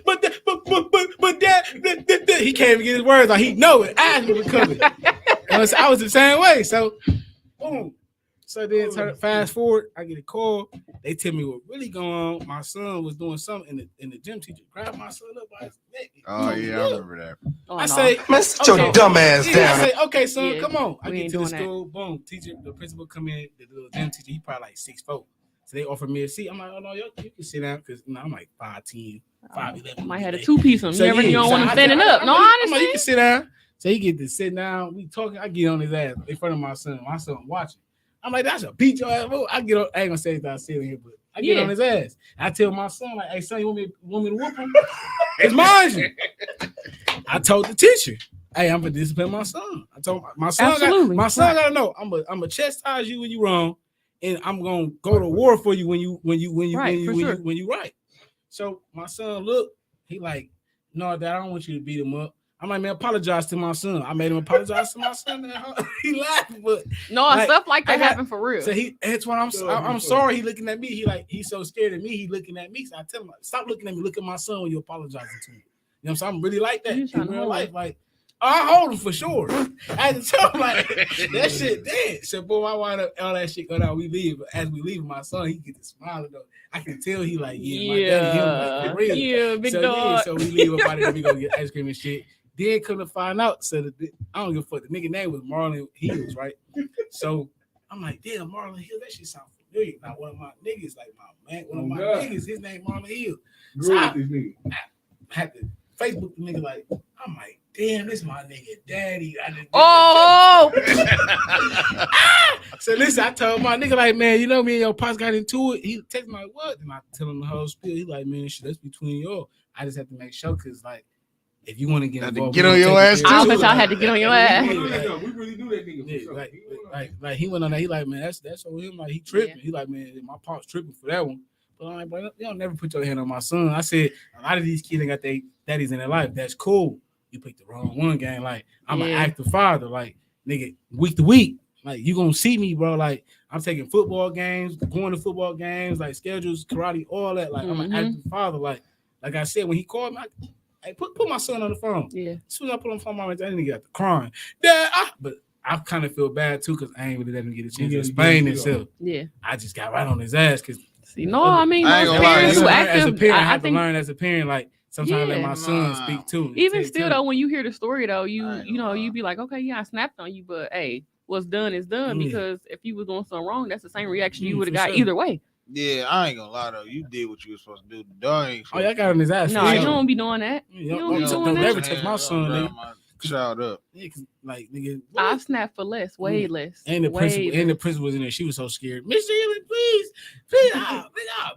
D: But dad, he can't even get his words out. He know it. Eyes were recovered. I was the same way. So boom. So then fast forward, I get a call. They tell me what really going on. My son was doing something, and the gym teacher grabbed my son up by his neck.
C: Oh yeah, I remember that.
E: Oh,
D: I
E: no.
D: say,
F: Man, sit your dumb ass
D: I
F: down.
D: say, okay, son,
E: Yeah,
D: come on. I
E: we
D: get
E: ain't
D: to the
E: doing that.
D: school, boom, teacher, the principal come in, the little gym teacher, he probably like 6'4". So they offered me a seat. I'm like, oh no, you can sit down because I'm like 5'10", 5'11".
E: Might have a 2-piece him.
D: So,
E: You never
D: yeah,
E: don't
D: so
E: want him
D: I-
E: standing
D: I-
E: up. No,
D: I'm like, you
E: honestly.
D: can sit down. So he get to sit down. We talking. I get on his ass in front of my son. My son watching. I'm like, that's a beat your ass. Bro. I get on. I ain't gonna say that I sit in here, but I get
E: Yeah.
D: on his ass. I tell my son, like, hey son, you want me to whoop him? It's mine. I told the teacher, hey, I'm gonna discipline my son. I told my son,
E: Absolutely.
D: my son gotta know, I'm gonna chastise you when you wrong, and I'm gonna go to war for you when you right. So my son look, he like, no, Dad, I don't want you to beat him up. I'm like, man, apologize to my son. I made him apologize to my son. Man. He laughed, but
E: No,
D: like,
E: stuff like
D: I
E: that
D: got-
E: happen for real.
D: so that's what I'm sorry. He looking at me. He's so scared of me. He looking at me. So I tell him, stop looking at me. Look at my son when you apologizing to him. You know what I'm saying? I'm really like that
E: You
D: in
E: trying to
D: real
E: hold
D: life.
E: him.
D: Like, I hold him for sure. I had to tell him like that shit dead. So boy, I wind up all that shit go down. We leave. As we leave, my son, he get to smiling though. I can tell he like, yeah, my daddy, him like for real.
E: Yeah, big
D: So,
E: dog.
D: so we leave up out there, we go get ice cream and shit. Then come to find out, so I don't give a fuck. The nigga name was Marlon Hills, right? So I'm like, damn, Marlon Hills, that shit sound familiar. Now one of my niggas, like my man, one of my niggas, his name Marlon Hills. So I had to Facebook the nigga like, I'm like, damn, this my nigga daddy.
E: Oh,
D: So listen, I told my nigga like, man, you know me and your pops got into it. He texted me like, what? And I tell him the whole spiel. He like, man, shit, that's between y'all. I just have to make sure because like, if you want to get involved,
C: get on your ass
E: I
C: too.
E: thought y'all had to get on your ass.
A: We really do that nigga.
D: Yeah,
A: for sure.
D: like he went on that. He like, man, that's on him. Like he tripping. He like, man, my pop's tripping for that one. But I'm like, bro, you don't never put your hand on my son. I said, a lot of these kids ain't got their daddies in their life. That's cool. You picked the wrong one, gang. Like I'm an active father. Like nigga, week to week, like you gonna see me, bro. Like I'm taking football games, going to football games, like schedules, karate, all that. Like I'm an active father. Like I said, when he called me, hey, put my son on the phone.
E: Yeah.
D: As soon as I put him on the phone, that nigga got the crying. Dad, but I kind of feel bad too because I ain't really let him get a chance to explain himself.
E: Yeah.
D: I just got right on his ass because.
E: See, no, I mean,
C: I ain't
E: most
C: gonna lie,
E: parents who
C: as
E: active,
D: as a parent, I have
E: think,
D: to learn as a parent, like sometimes let my son
C: Nah.
D: speak too.
E: Even still though, when you hear the story though, you
C: lie.
E: you be like, okay, yeah, I snapped on you, but hey, what's done is done because if you was doing something wrong, that's the same reaction you would have got either way.
C: Yeah, I ain't gonna lie though. You did what you were supposed to do. The dog ain't.
D: Oh, y'all got on his ass.
E: No, you don't be doing that. You don't be doing
D: don't
E: that.
D: ever touch my son, nigga.
C: My child up.
D: Yeah, like nigga,
E: I snapped for less, way less.
D: And the principal was in there. She was so scared. Mr. Ely, please,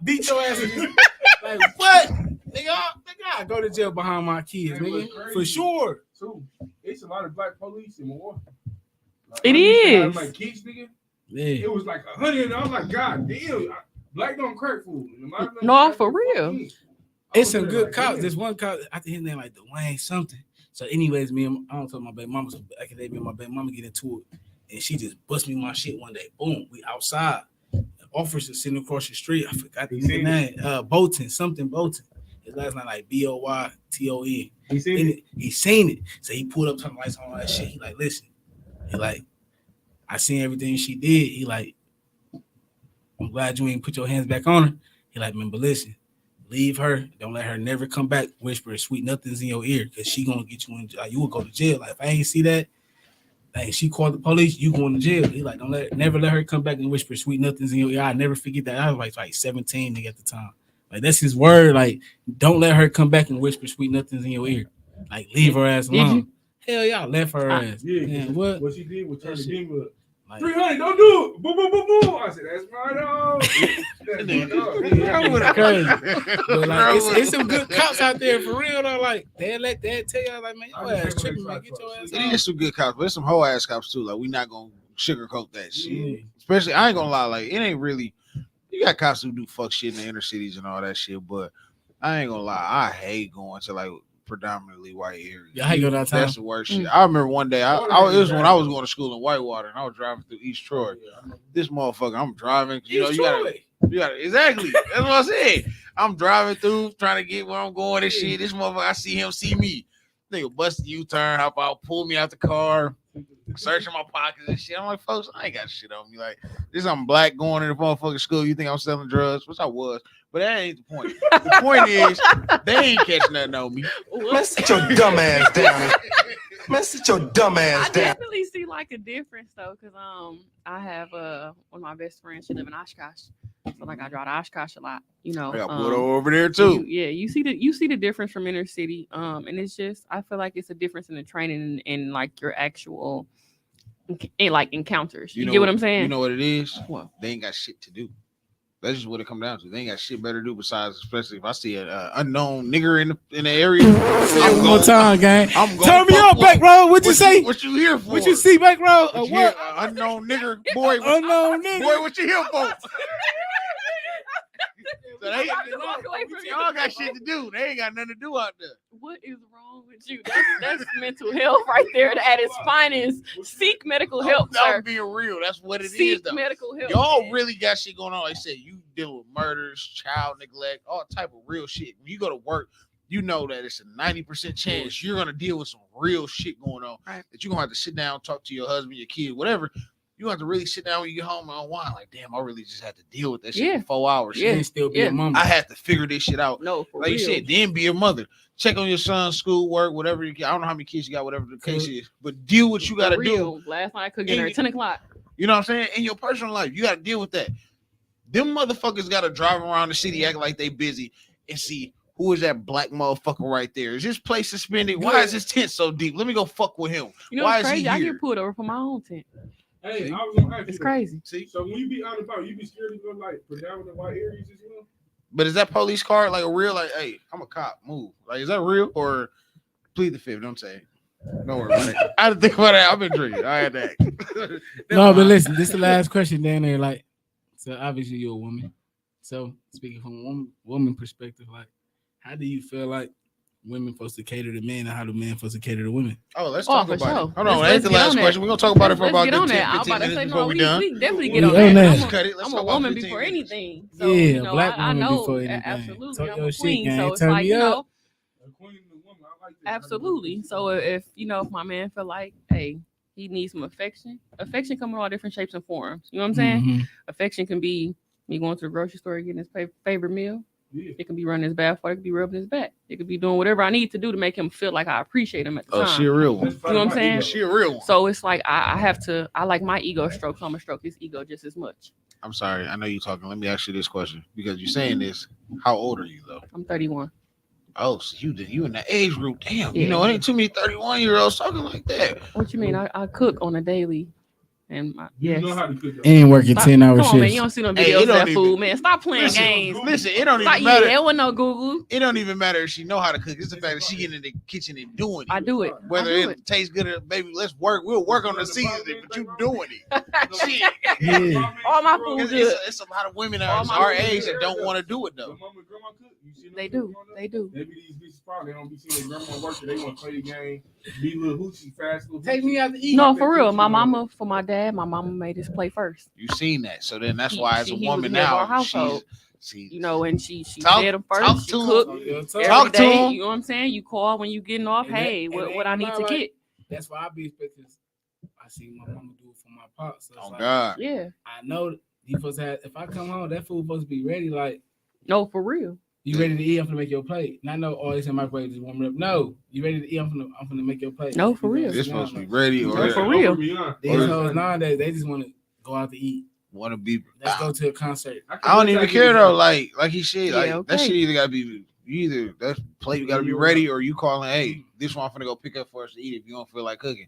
D: beat your ass. Like what? Nigga, I go to jail behind my kids, nigga, for sure.
A: Too. It's a lot of black police in Milwaukee. Like,
E: It is.
A: Like kids, nigga.
D: Yeah.
A: It was like 100, and I was like, God damn, black don't crack food.
E: No, for real.
D: It's some good cops. There's one cop, I think his name like Dwayne something. So, anyways, I don't tell my baby mama. So back in the day, me and my baby mama get into it, and she just bust me my shit one day. Boom, we outside. The officer sitting across the street. I forgot the name. Bolton. His last name like Boyton.
A: He seen it.
D: He seen it. So he pulled up, turned the lights on, all that shit. He like, listen. He like, I seen everything she did. He like, I'm glad you ain't put your hands back on her. He like, man, but listen. Leave her. Don't let her never come back. Whisper sweet nothings in your ear because she gonna get you in. You will go to jail. Like if I ain't see that, like she called the police, you going to jail. He like never let her come back and whisper sweet nothings in your ear. I never forget that. I was like 17 nigga at the time. Like that's his word. Like don't let her come back and whisper sweet nothings in your ear. Like leave her ass alone. Hell yeah, I left her ass.
A: Yeah,
D: what?
A: What she did was turn the game up.
D: Like,
A: 300, don't do it. Boom, boom, boom, boom. I said, that's my dog. That's my dog.
D: Crazy. But like, it's some good cops out there for real though. Like they tell y'all like, man, your ass tripping, man. Get your ass.
C: It is some good cops, but there's some hoe ass cops too. Like we not gonna sugarcoat that shit. Especially, I ain't gonna lie. Like it ain't really. You got cops who do fuck shit in the inner cities and all that shit, but I ain't gonna lie. I hate going to like predominantly white areas.
D: Yeah, how you go downtown?
C: That's the worst shit. I remember one day, it was when I was going to school in Whitewater, and I was driving through East Troy. This motherfucker, I'm driving. You gotta exactly. That's what I said. I'm driving through, trying to get where I'm going and shit. This motherfucker, I see him see me. Nigga bust the U-turn, hop out, pull me out the car, searching my pockets and shit. I'm like, folks, I ain't got shit on me. Like, I'm black going to the motherfucking school. You think I'm selling drugs? Which I was. But that ain't the point. The point is, they ain't catching nothing on me.
F: Man, sit your dumb ass down. Man, sit your dumb ass
E: I
F: down.
E: definitely see like a difference though, because I have one of my best friends. She live in Oshkosh, so like I drive to Oshkosh a lot. You know,
C: I got pulled over there too.
E: You see the difference from inner city. And it's just I feel like it's a difference in the training and like your actual like encounters. You get what I'm saying?
C: You know what it is?
E: What?
C: They ain't got shit to do. That's just what it comes down to. They ain't got shit better to do besides, especially if I see an unknown nigger in the area.
D: One more time, gang.
C: I'm going.
D: Turn me up, back row. What'd you say?
C: What you here for?
D: What you see, back row?
C: What? Unknown nigger, boy.
D: Unknown nigger.
C: Boy, what you here for? So y'all got shit to do. They ain't got nothing to do out there.
E: What is wrong with you? That's mental health right there at its finest. Seek medical help, sir.
C: I'm being real. That's what it is.
E: Seek
C: though.
E: medical help.
C: Y'all really got shit going on. Like I said, you deal with murders, child neglect, all type of real shit. When you go to work, you know that it's a 90% chance you're gonna deal with some real shit going on.
E: Right.
C: That you're gonna have to sit down, talk to your husband, your kid, whatever. You have to really sit down when you get home and unwind. Like, damn, I really just had to deal with that shit for 4 hours.
E: Yeah.
D: Still be a mama.
C: I had to figure this shit out.
E: No, for
C: like
E: real.
C: you said, then be a mother. Check on your son's school work, whatever you get. I don't know how many kids you got, whatever the case is, but deal what you gotta do.
E: Last night I could get her at 10 o'clock.
C: You know what I'm saying? In your personal life, you gotta deal with that. Them motherfuckers gotta drive around the city acting like they busy and see who is that black motherfucker right there. Is this place suspended? Why is this tent so deep? Let me go fuck with him.
E: You know
C: why
E: what's
C: is
E: crazy?
C: he
E: I
C: here?
E: get pulled over for my own tent.
A: Hey, I was gonna ask you.
E: It's crazy.
C: See?
A: So when you be out and about, you be scared to go like predominant white areas as well?
C: But is that police card like a real, like, hey, I'm a cop, move? Like, is that real or plead the fifth? Don't say it. Don't worry about it. I had to think about that. I've been drinking. I had that.
D: No, but listen, this is the last question down there. Like, so obviously you're a woman. So speaking from a woman perspective, like, how do you feel like women supposed to cater to men and how the men supposed to cater to women.
C: Oh, let's talk
E: for
C: about
E: sure.
C: it. Hold on,
E: Let's
C: that's the
E: get
C: last
E: on that.
C: question. We're gonna talk about it for
E: Let's
C: about
E: get on
C: 10,
E: that. I was
C: 15
E: about to say,
C: minutes
E: no,
C: before we done.
E: we definitely
D: We
E: get on
D: on
E: that.
D: that.
E: I'm
C: Cut it.
E: a,
C: Let's
E: I'm
C: talk
E: a
C: about
E: woman
C: 15
E: before
C: minutes.
E: anything. So,
D: Yeah,
E: you know,
D: black
E: I
D: woman
E: know
D: before anything.
E: absolutely.
D: Talk
E: I'm
D: your
E: a
D: shit,
E: queen,
D: gang.
E: so it's
D: Turn
E: like,
D: me
E: you
D: up.
E: know,
A: A queen and a woman, I like that.
E: absolutely. So if if my man feel like, hey, he needs some affection. Affection come in all different shapes and forms. You know what I'm saying?
D: Mhm.
E: Affection can be me going to the grocery store and getting his favorite meal.
A: Yeah.
E: It can be running his bath, or it could be rubbing his back. It could be doing whatever I need to do to make him feel like I appreciate him at the
C: Oh,
E: time.
C: she a real one.
E: You know what I'm saying?
C: She a real one.
E: So it's like I have to. I like my ego stroke, so I'm gonna stroke his ego just as much.
C: I'm sorry. I know you're talking. Let me ask you this question because you're saying this. How old are you though?
E: I'm 31.
C: Oh, so you in that age group? Damn. You
E: Yeah.
C: know, it ain't too many 31-year-olds talking like that.
E: What you mean? I cook on a daily, and
A: You
E: yes.
A: know how to cook.
D: And working
E: Stop-
D: 10-hour
E: Come on, man. You
D: shifts.
E: don't see no
C: Hey,
E: videos
C: it
E: of
C: don't
E: that
C: even-
E: food, man. Stop playing
C: Listen,
E: games.
C: Listen, it don't
E: Stop,
C: even matter.
E: yeah, it wasn't no Google.
C: It don't even matter if she know how to cook. It's the fact that she get in the kitchen and doing it.
E: I do it.
C: Whether
E: I do
C: it tastes good or baby, let's work. We'll work on the seasoning, but you doing it. Shit.
D: Yeah.
E: All my food
C: It's,
E: good.
C: it's a lot of women
E: All
C: our
E: my
C: age
E: food
C: that don't want to do it
A: Your
C: though.
A: mama and grandma cook. You see them
E: They
A: cook
E: do.
A: growing up?
E: They do.
A: They be these bitches probably they don't be seeing their grandma working. They want to play the game, be little hoochie, fast little.
D: Take
A: hoochie.
D: me out to eat.
E: No, for real. My mama, for my dad, my mama made his play first.
C: You seen that, so then that's why as a
E: He was
C: woman
E: the head of our
C: now,
E: household.
C: she's
E: You know, and she
C: Talk-
E: fed him
C: talk
E: first. She
C: to him.
E: cooked
D: Talk
E: every
C: Talk to
E: day.
C: him.
E: You know what I'm saying? You call when you getting off.
D: And that-
E: Hey,
D: and
E: what I
D: ain't
E: need to
D: like-
E: get.
D: That's why I be expecting. I see my mama do it for my pops. So it's
C: oh
D: like,
C: God.
E: Yeah.
D: I know he supposed to have. If I come home, that food supposed to be ready. Like
E: No, for real.
D: you ready to eat? I'm gonna make your plate. Not no. Oh, it's in my microwave. Just warm it up. No, you ready to eat? I'm gonna make your plate.
E: No, for
D: You
E: real.
D: know,
C: It's supposed to be ready
E: No,
C: or
E: for real.
D: These hoes nowadays, they just want to go out to eat.
C: want to be.
D: Let's go to a concert.
C: I don't even care though. Like he said, like
E: Yeah,
C: that
E: okay.
C: shit either gotta be either that plate you gotta be ready or you calling. Hey, this one I'm finna go pick up for us to eat if you don't feel like cooking.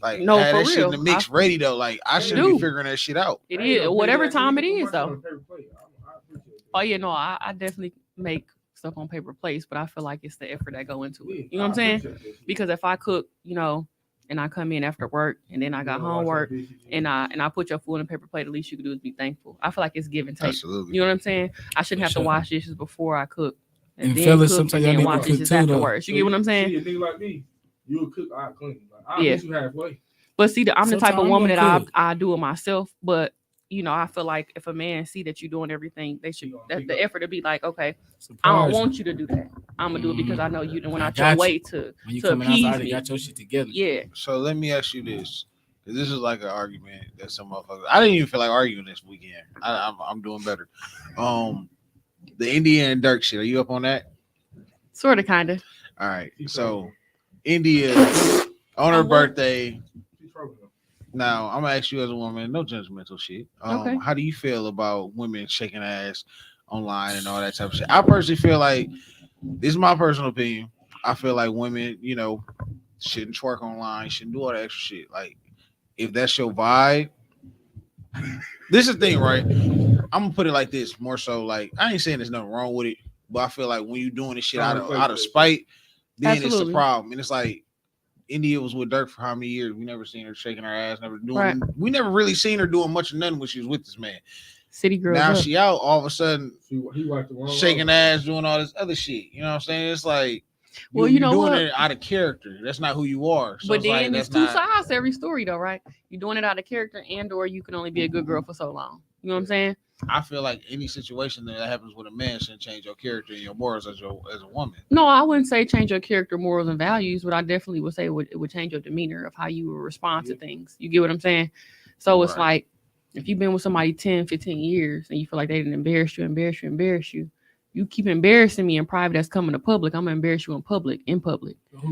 C: Like
E: No,
C: have
E: for
C: that shit in the
E: real.
C: mix ready though. Like I shouldn't
E: do.
C: be figuring that shit out.
E: It is whatever time it is though. Oh yeah, no, I definitely make stuff on paper plates, but I feel like it's the effort that go into it. You know what I'm saying? Because if I cook, you know, and I come in after work and then I got homework and I put your food in a paper plate, the least you can do is be thankful. I feel like it's give and take.
C: Absolutely.
E: You know what I'm saying? I shouldn't have
D: Sure.
E: to wash dishes before I cook.
D: And
E: then
D: fellas,
E: cook
D: sometimes
E: and
D: y'all
E: then
D: need to
E: wash
D: cook
E: dishes
D: too, though.
E: afterwards. You get what I'm saying?
A: See, a nigga like me, you'll cook, I clean. Like, I'll
E: Yeah.
A: meet you halfway.
E: But see, I'm the type
D: Sometimes
E: of
D: I'm
E: woman
D: gonna
E: that
D: cook.
E: I do it myself. But you know, I feel like if a man see that you're doing everything, they should. That's the effort to be like, okay, I don't want you to do that. I'm gonna do it because I know you done went out your
D: Got you.
E: way to
D: When you
E: to
D: coming
E: appease
D: outside, they
E: me.
D: got your shit together.
E: Yeah.
C: So let me ask you this. 'Cause this is like an argument that some motherfuckers. I didn't even feel like arguing this weekend. I'm doing better. The India and Dirk shit. Are you up on that?
E: Sort of, kind of.
C: All right. So India on her
E: On what?
C: birthday. Now I'm gonna ask you as a woman, no judgmental shit.
E: Okay.
C: How do you feel about women shaking ass online and all that type of shit? I personally feel like this is my personal opinion. I feel like women, you know, shouldn't twerk online, shouldn't do all that extra shit. Like, if that's your vibe, this is the thing, right? I'm gonna put it like this, more so like I ain't saying there's nothing wrong with it, but I feel like when you doing this shit out of spite, then it's the
E: Absolutely.
C: problem. And it's like India was with Dirk for how many years? We never seen her shaking her ass, never doing.
E: Right.
C: We never really seen her doing much of nothing when she was with this man.
E: City girls.
C: Now
E: up.
C: she out, all of a sudden
A: He wiped the wrong
C: shaking ass, doing all this other shit. You know what I'm saying? It's like,
E: Well, you know
C: doing
E: what?
C: it out of character. That's not who you are. So
E: But
C: it's like,
E: then there's
C: that's
E: two
C: not-
E: sides to every story, though, right? You're doing it out of character, and or you can only be a good girl for so long. You know what I'm saying?
C: I feel like any situation that happens with a man shouldn't change your character and your morals as a woman.
E: No, I wouldn't say change your character, morals, and values, but I definitely would say it would change your demeanor of how you would respond to things. You get what I'm saying? So it's
C: Right.
E: like if you've been with somebody 10, 15 years and you feel like they didn't embarrass you, you keep embarrassing me in private that's coming to public, I'm gonna embarrass you in public.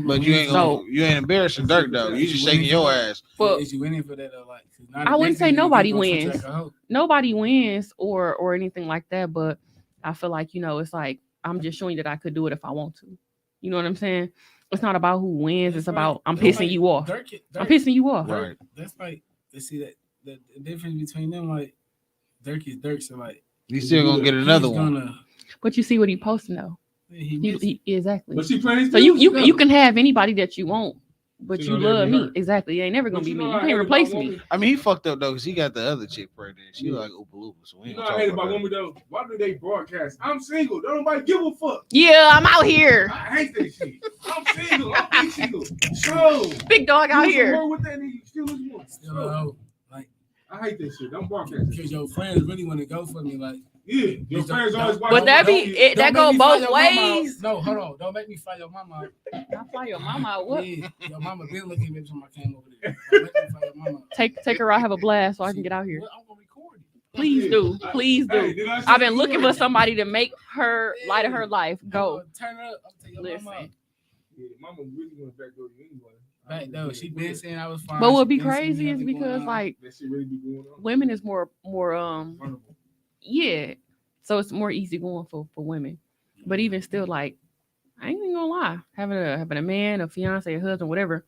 C: But you ain't
E: So-
C: you ain't embarrassing Dirk though. You just shaking your ass.
E: But
D: Is you winning for that? Though? Like, 'cause now
E: I
D: the
E: wouldn't
D: next
E: say
D: nigga
E: nobody
D: gonna treat you
E: wins.
D: like a hoe.
E: nobody wins or anything like that, but I feel like, you know, it's like I'm just showing you that I could do it if I want to. You know what I'm saying? It's not about who wins, it's
D: That's
E: about
D: right.
E: I'm
D: That's
E: pissing
D: like
E: you off.
D: Dirk,
E: I'm pissing you off.
C: Right.
D: That's like, let's see that the difference between them. Like, Dirk is Dirk, so like
C: He's still gonna get another
D: he's
C: one.
D: Gonna,
E: But you see what he posting though.
D: he
E: He exactly.
A: But she playing.
E: So you can have anybody that you want, But
A: She
E: you
A: gonna never
E: love
A: be
E: me.
A: hurt.
E: Exactly. It ain't never gonna
A: But
E: be
A: you
E: me.
A: know
E: You
A: I hate
E: can't
A: about
E: replace
A: women.
E: me.
C: I mean, he fucked up though, because he got the other chick pregnant. She
A: Yeah.
C: like Oompa Loompa, so we
A: You
C: ain't
A: know
C: gonna
A: I hate
C: talk
A: about
C: about
A: women though. Why do they broadcast? I'm single. Don't nobody give a fuck.
E: Yeah, I'm out here.
A: I hate that shit. I'm single. I'm big single. So
E: Big dog out
A: you
E: here.
A: more with that nigga. You still lose more.
D: Still low. Like,
A: I hate that shit. Don't broadcast
D: because
A: it.
D: your friends really want to go for me. Like,
A: Yeah, your friends always watch.
E: But that be it.
D: don't
E: That
D: make
E: go
D: me fly
E: both
D: your mama out.
E: ways.
D: No, hold on. Don't make me fly your mama out.
E: I fly your mama out. What?
D: Yeah, your mama been looking at me when I came over there. Don't make me fly your mama out.
E: Take her out. Have a blast so I can get out here.
D: Well, I'm gonna record it.
E: Please do. Please
A: Hey,
E: do.
A: did I say
E: I've been
A: you
E: looking
A: were?
E: for somebody to make her light of her life. Go.
D: Turn up. I'm taking your mama out.
E: Listen.
A: Yeah, mama really gonna backdoor you anyway.
D: Back though, she been saying I was fine.
E: But what
D: She
E: be
D: been saying
E: crazy is
D: nothing going
E: because
D: on.
E: like
A: That shit really be going on.
E: women is more
A: Vulnerable.
E: yeah. So it's more easy going for women. But even still, like, I ain't even gonna lie. Having a man, a fiance, a husband, whatever,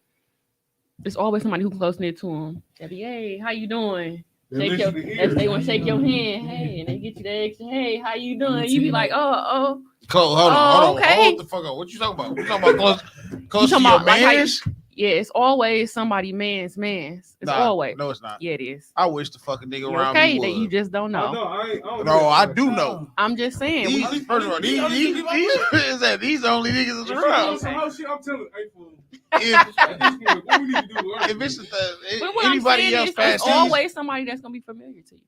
E: there's always somebody who close knit to him. They be, hey, how you doing?
A: They
E: Shake your,
A: listen to
E: as they
A: ears.
E: want to shake your hand, hey, and they get you the extra, hey, how you doing? You be like, oh,
C: Cole, hold
E: Oh,
C: on.
E: okay.
C: Hold the fuck up. What you talking about? What you talking about? Close to
E: talking
C: your
E: about, like, how you-
C: mans?
E: yeah, it's always somebody man's. It's
C: Nah,
E: always.
C: No, it's not.
E: Yeah, it is.
C: I wish the fucking nigga
E: You
C: around
E: okay?
C: me
E: That you
C: would.
E: just don't
A: Oh,
E: know.
A: no, I ain't. I don't
C: No, I
A: that.
C: do know.
E: I'm just saying.
C: These, first of all, these is the only niggas that's
A: If
C: around.
A: some whole shit, I'm telling you, hey, fool.
C: If,
A: At this point, what we need to do is learn.
C: if it's
E: But what I'm
C: anybody
E: saying
C: else
E: is,
C: past
E: it's
C: these,
E: always somebody that's gonna be familiar to you.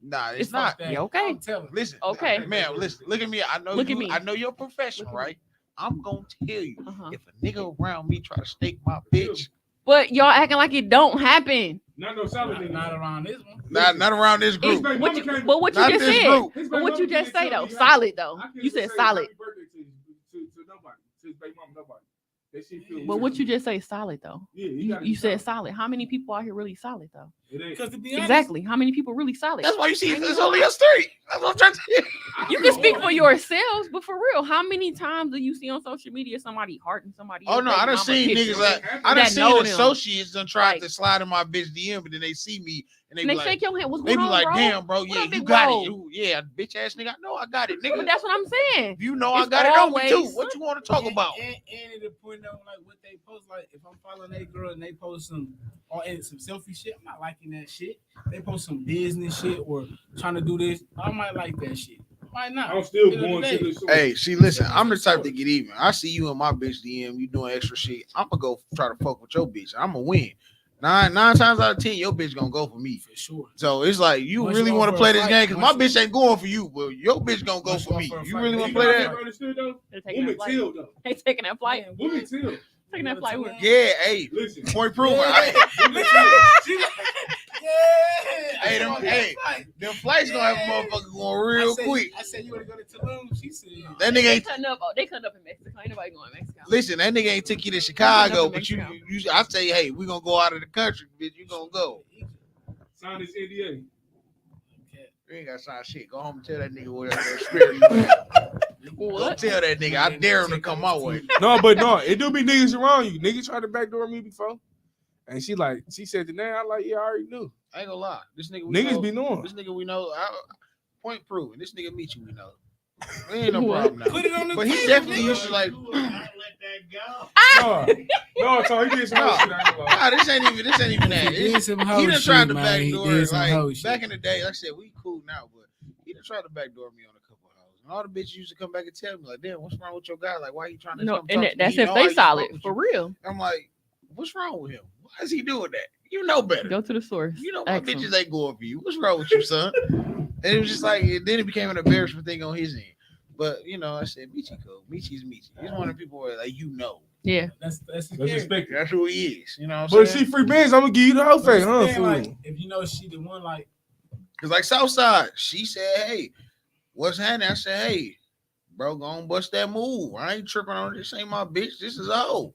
C: nah,
E: it's
C: it's not.
E: Yeah, okay.
D: I'm telling.
C: Listen,
E: Okay.
C: man, listen. Look at me. I know
E: Look
C: you.
E: at me.
C: I know you're a professional,
E: Look at me.
C: right? I'm gonna tell you.
E: Uh-huh.
C: If a nigga around me try to stake my bitch,
E: But y'all acting like it don't happen.
A: Not no solid nigga.
D: Not around this one.
C: not around this group.
A: His baby
E: What
A: mama
E: you,
A: came-
E: but what you
C: Not
E: just
C: this
E: said.
C: group.
A: his baby
E: But what you
A: mama
E: just
A: can't
E: say
A: tell
E: though,
A: me
E: solid though.
A: I can't
E: You
A: even
E: said
A: say
E: solid.
A: happy birthday to nobody. To his baby mama, nobody. That shit feel
E: But
A: weird.
E: what you just say solid though.
A: Yeah,
E: You said solid. How many people out here really solid though?
A: It ain't.
D: Because to be honest,
E: Exactly. How many people really solid?
C: That's why you see
E: I
C: there's
E: know.
C: only us three. That's what I'm trying to tell you.
E: You can speak for yourselves, but for real, how many times do you see on social media somebody hearting somebody?
C: Oh no, I done seen niggas like I done
E: that
C: seen
E: know them.
C: associates done tried
E: Like-
C: to slide in my bitch DM, but then they see me and they
E: And
C: be
E: they
C: like,
E: shake your hand. What's
C: they
E: going
C: be
E: on,
C: like,
E: bro?
C: damn, bro,
E: What
C: yeah,
E: up,
C: you
E: big
C: got
E: bro?
C: it. You, yeah, bitch ass nigga, I know I got it,
E: But
C: nigga.
E: that's what I'm saying.
C: You know I
E: It's
C: got it on me too.
E: always-
C: What you want to talk about?
D: And at the point though, like what they post, like if I'm following that girl and they post some or some selfie shit, I'm not liking that shit. They post some business shit or trying to do this, I might like that shit. Might not.
A: I'm still
D: End of the
A: going
D: day.
A: to the source.
C: Hey, see, listen, I'm the type to get even. I see you in my bitch DM, you doing extra shit. I'm gonna go try to fuck with your bitch. I'm gonna win. Nine times out of 10, your bitch gonna go for me.
D: For sure.
C: So it's like you
D: Once
C: really
D: you
C: want to
D: offer
C: play
D: a
C: this
D: fight,
C: game because my
D: once
C: bitch ain't going for you, but your bitch gonna go
D: once
C: for
D: you
C: me.
D: offer a
C: You
D: fight,
C: really
D: you
C: want to
A: You know
C: play
A: what I
C: that?
A: never understood though?
E: They're taking
A: Women
E: that flight.
A: tell though.
E: They taking that flight.
A: Women tell.
E: Taking that flight. with-
C: Yeah, hey,
A: Listen.
C: point proven.
D: Yeah.
A: Women tell.
C: Hey, them flights gonna have a motherfucker going real quick.
D: I said you want to go to Tulum. She said
C: That nigga
E: They
C: ain't
E: cutting up. Oh, they cutting up in Mexico. Ain't nobody going to Mexico.
C: listen. That nigga ain't took you to Chicago,
E: Nothing
C: but you,
E: Mexico.
C: I say, hey, we gonna go out of the country, bitch. You gonna go.
A: Sign this NDA.
C: You ain't gotta sign shit. Go home and tell that nigga what that spirit you got. Go
E: What?
C: tell that nigga. I dare him to come my way.
A: No, but no, it do be niggas around you. Niggas tried to backdoor me before. And she said the name. I like, yeah, I already knew.
C: I ain't gonna lie. This nigga we
A: Niggas
C: know,
A: be knowing.
C: This nigga we know. Point proven. This nigga meet you. We know. There ain't no
E: What?
C: problem now.
D: Put it on the
C: But he
D: table,
C: definitely
D: nigga.
C: used to like.
A: No, so he did some
C: No.
A: other shit. I ain't gonna lie.
C: Nah, this ain't even that.
D: He did some
C: He
D: hoe
C: done
D: shit,
C: tried to
D: man. He
C: backdoor
D: did some hoe
C: like
D: shit.
C: back in the day. Like I said, we cool now, but he done tried to backdoor me on a couple of hoes. And all the bitches used to come back and tell me like, "Damn, what's wrong with your guy? Like, why he trying to
E: No,
C: come
E: and
C: talk to me?
E: that's
C: He
E: if
C: know I
E: they
C: used to fuck
E: solid
C: with
E: for
C: you."
E: real.
C: I'm like, what's wrong with him? Why is he doing that? You know better.
E: Go to the source.
C: You know my
E: Ask 'em.
C: bitches ain't going for you. What's wrong with you, son? And it was just like, then it became an embarrassment thing on his end. But you know, I said, Michi cool. Michi's Michi. He's one of the people where like
E: Yeah.
D: That's
A: Let's
D: scary.
A: respect it.
C: that's who he is. You know what I'm
A: But if
C: saying?
A: she free bands, I'm gonna give you the whole
D: But
A: thing,
D: it's
A: huh,
D: saying,
A: fool?
D: like, if you know she the one, like
C: Cause like Southside, she said, "Hey, what's happening?" I said, "Hey, bro, go on bust that move. I ain't tripping on this. Ain't my bitch. This is a hoe.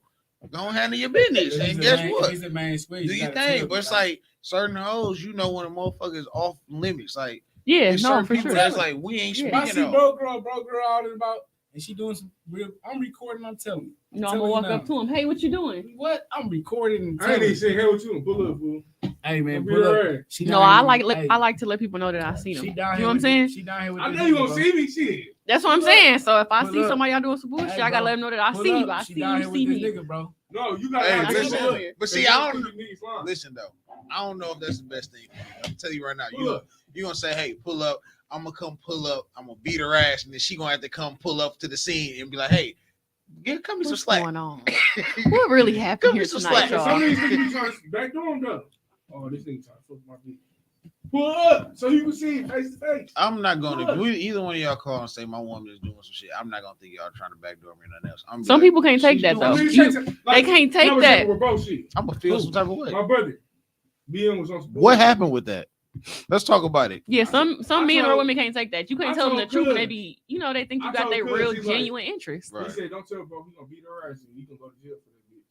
C: Go on handle your business." And guess what?
D: He's the main squeeze.
C: Do your thing. But it's like certain hoes, you know, when a motherfucker's off limits, like
E: Yeah,
C: there's
E: no,
C: certain
E: for
C: people
E: sure.
C: that's like we ain't
E: Yeah.
D: if I
C: speaking
D: see
C: of.
D: bro girl out and about, and she doing some real. I'm recording. I'm telling you.
E: You know, I'm gonna walk up to him. Hey, what you doing?
D: What? I'm recording. And
A: I ain't
D: telling
A: even
D: you.
A: say hell with you. Pull up, fool.
D: Hey man,
A: Be
D: pull up.
A: alright.
D: She
E: No,
D: down
E: I
D: here
E: like
D: with- hey,
E: I like to let people know that I seen
D: She
E: them.
D: down
E: You
D: here
E: know what I'm
D: with-
E: saying?
D: She down here with
A: I
D: this
A: know you
D: nigga,
A: gonna
D: bro.
A: see me, shit.
E: That's what I'm saying. So if I
D: Pull
E: see
D: up.
E: somebody y'all doing some bullshit,
D: Hey,
E: I gotta
D: bro.
E: let them know that I
D: Pull
E: see you.
D: up.
E: I
D: She
E: see
D: down
E: you
D: here
E: see
D: with this
E: me.
D: nigga, bro.
A: No, you gotta
C: Hey,
A: have
C: listen,
A: pull up.
C: but see, I don't
A: Listen.
C: listen though. I don't know if that's the best thing. I'm tell you right now.
A: Pull up.
C: You gonna say, hey, pull up. I'm gonna come pull up. I'm gonna beat her ass, and then she gonna have to come pull up to the scene and be like, hey, cut me some
E: What's
C: slack.
E: going on? What really happened
C: Give me
E: here
C: some
E: tonight,
C: slack.
A: Some of
E: y'all?
A: these niggas be trying to backdoor him though. Oh, this nigga trying to fuck my bitch. Pull up so you can see him face to face.
C: I'm not gonna.
A: Look.
C: Either one of y'all call and say my woman is doing some shit. I'm not gonna think y'all trying to backdoor me or nothing else.
E: Some people can't take
C: she's
E: that
C: doing
E: though.
C: some
A: Niggas
C: shit.
A: take-
E: They can't take
A: for
E: that.
A: example, with bro shit.
C: I'm gonna feel some type of way.
A: My brother, BM was on some
C: What
A: bullshit.
C: happened with that? Let's talk about it.
E: Yeah, some
A: I
E: men or
A: told-
E: women can't take that. You
A: I
E: can't tell them the
A: told
E: truth, and they
A: Cuz.
E: be, they think you
A: I
E: got
A: told
E: their
A: Cuz,
E: real
A: he's like-
E: genuine interest.
C: Right.
A: He said, "Don't tell bro, he gonna beat her ass and you can go to jail for that bitch."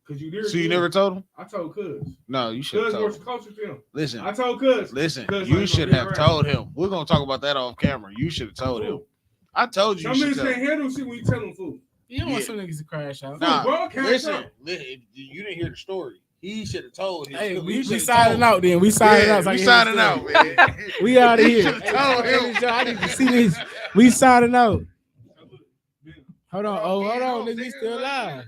A: Cause you did.
C: So you never told him?
A: I told Cuz.
C: No, you should have
A: Cuz
C: told
A: works
C: him.
A: closer to him.
C: Listen,
A: I told Cuz.
C: listen.
A: Cuz
C: You
A: like,
C: should
A: gonna
C: have
A: beat her
C: told him. We're gonna talk about that off camera. You should have told him.
A: Fool.
C: I told you.
A: Some
C: You
A: niggas
C: should tell
A: can't
C: him.
A: handle shit when you tell them, fool.
D: You don't want
C: Yeah.
D: some niggas to crash out.
C: Nah,
A: Bro, can't
C: listen.
A: tell.
C: You didn't hear the story. He should have told him.
D: Hey,
C: You
D: we
C: should've
D: signing
C: told
D: out then. We signing
C: Yeah,
D: out. So I
C: we
D: can hear the
C: signing out,
D: story.
C: man.
D: We out of
C: You
D: here.
C: should've told him.
D: I need to see this. We signing out. Hold on. Oh, hold on. Nigga, we still live.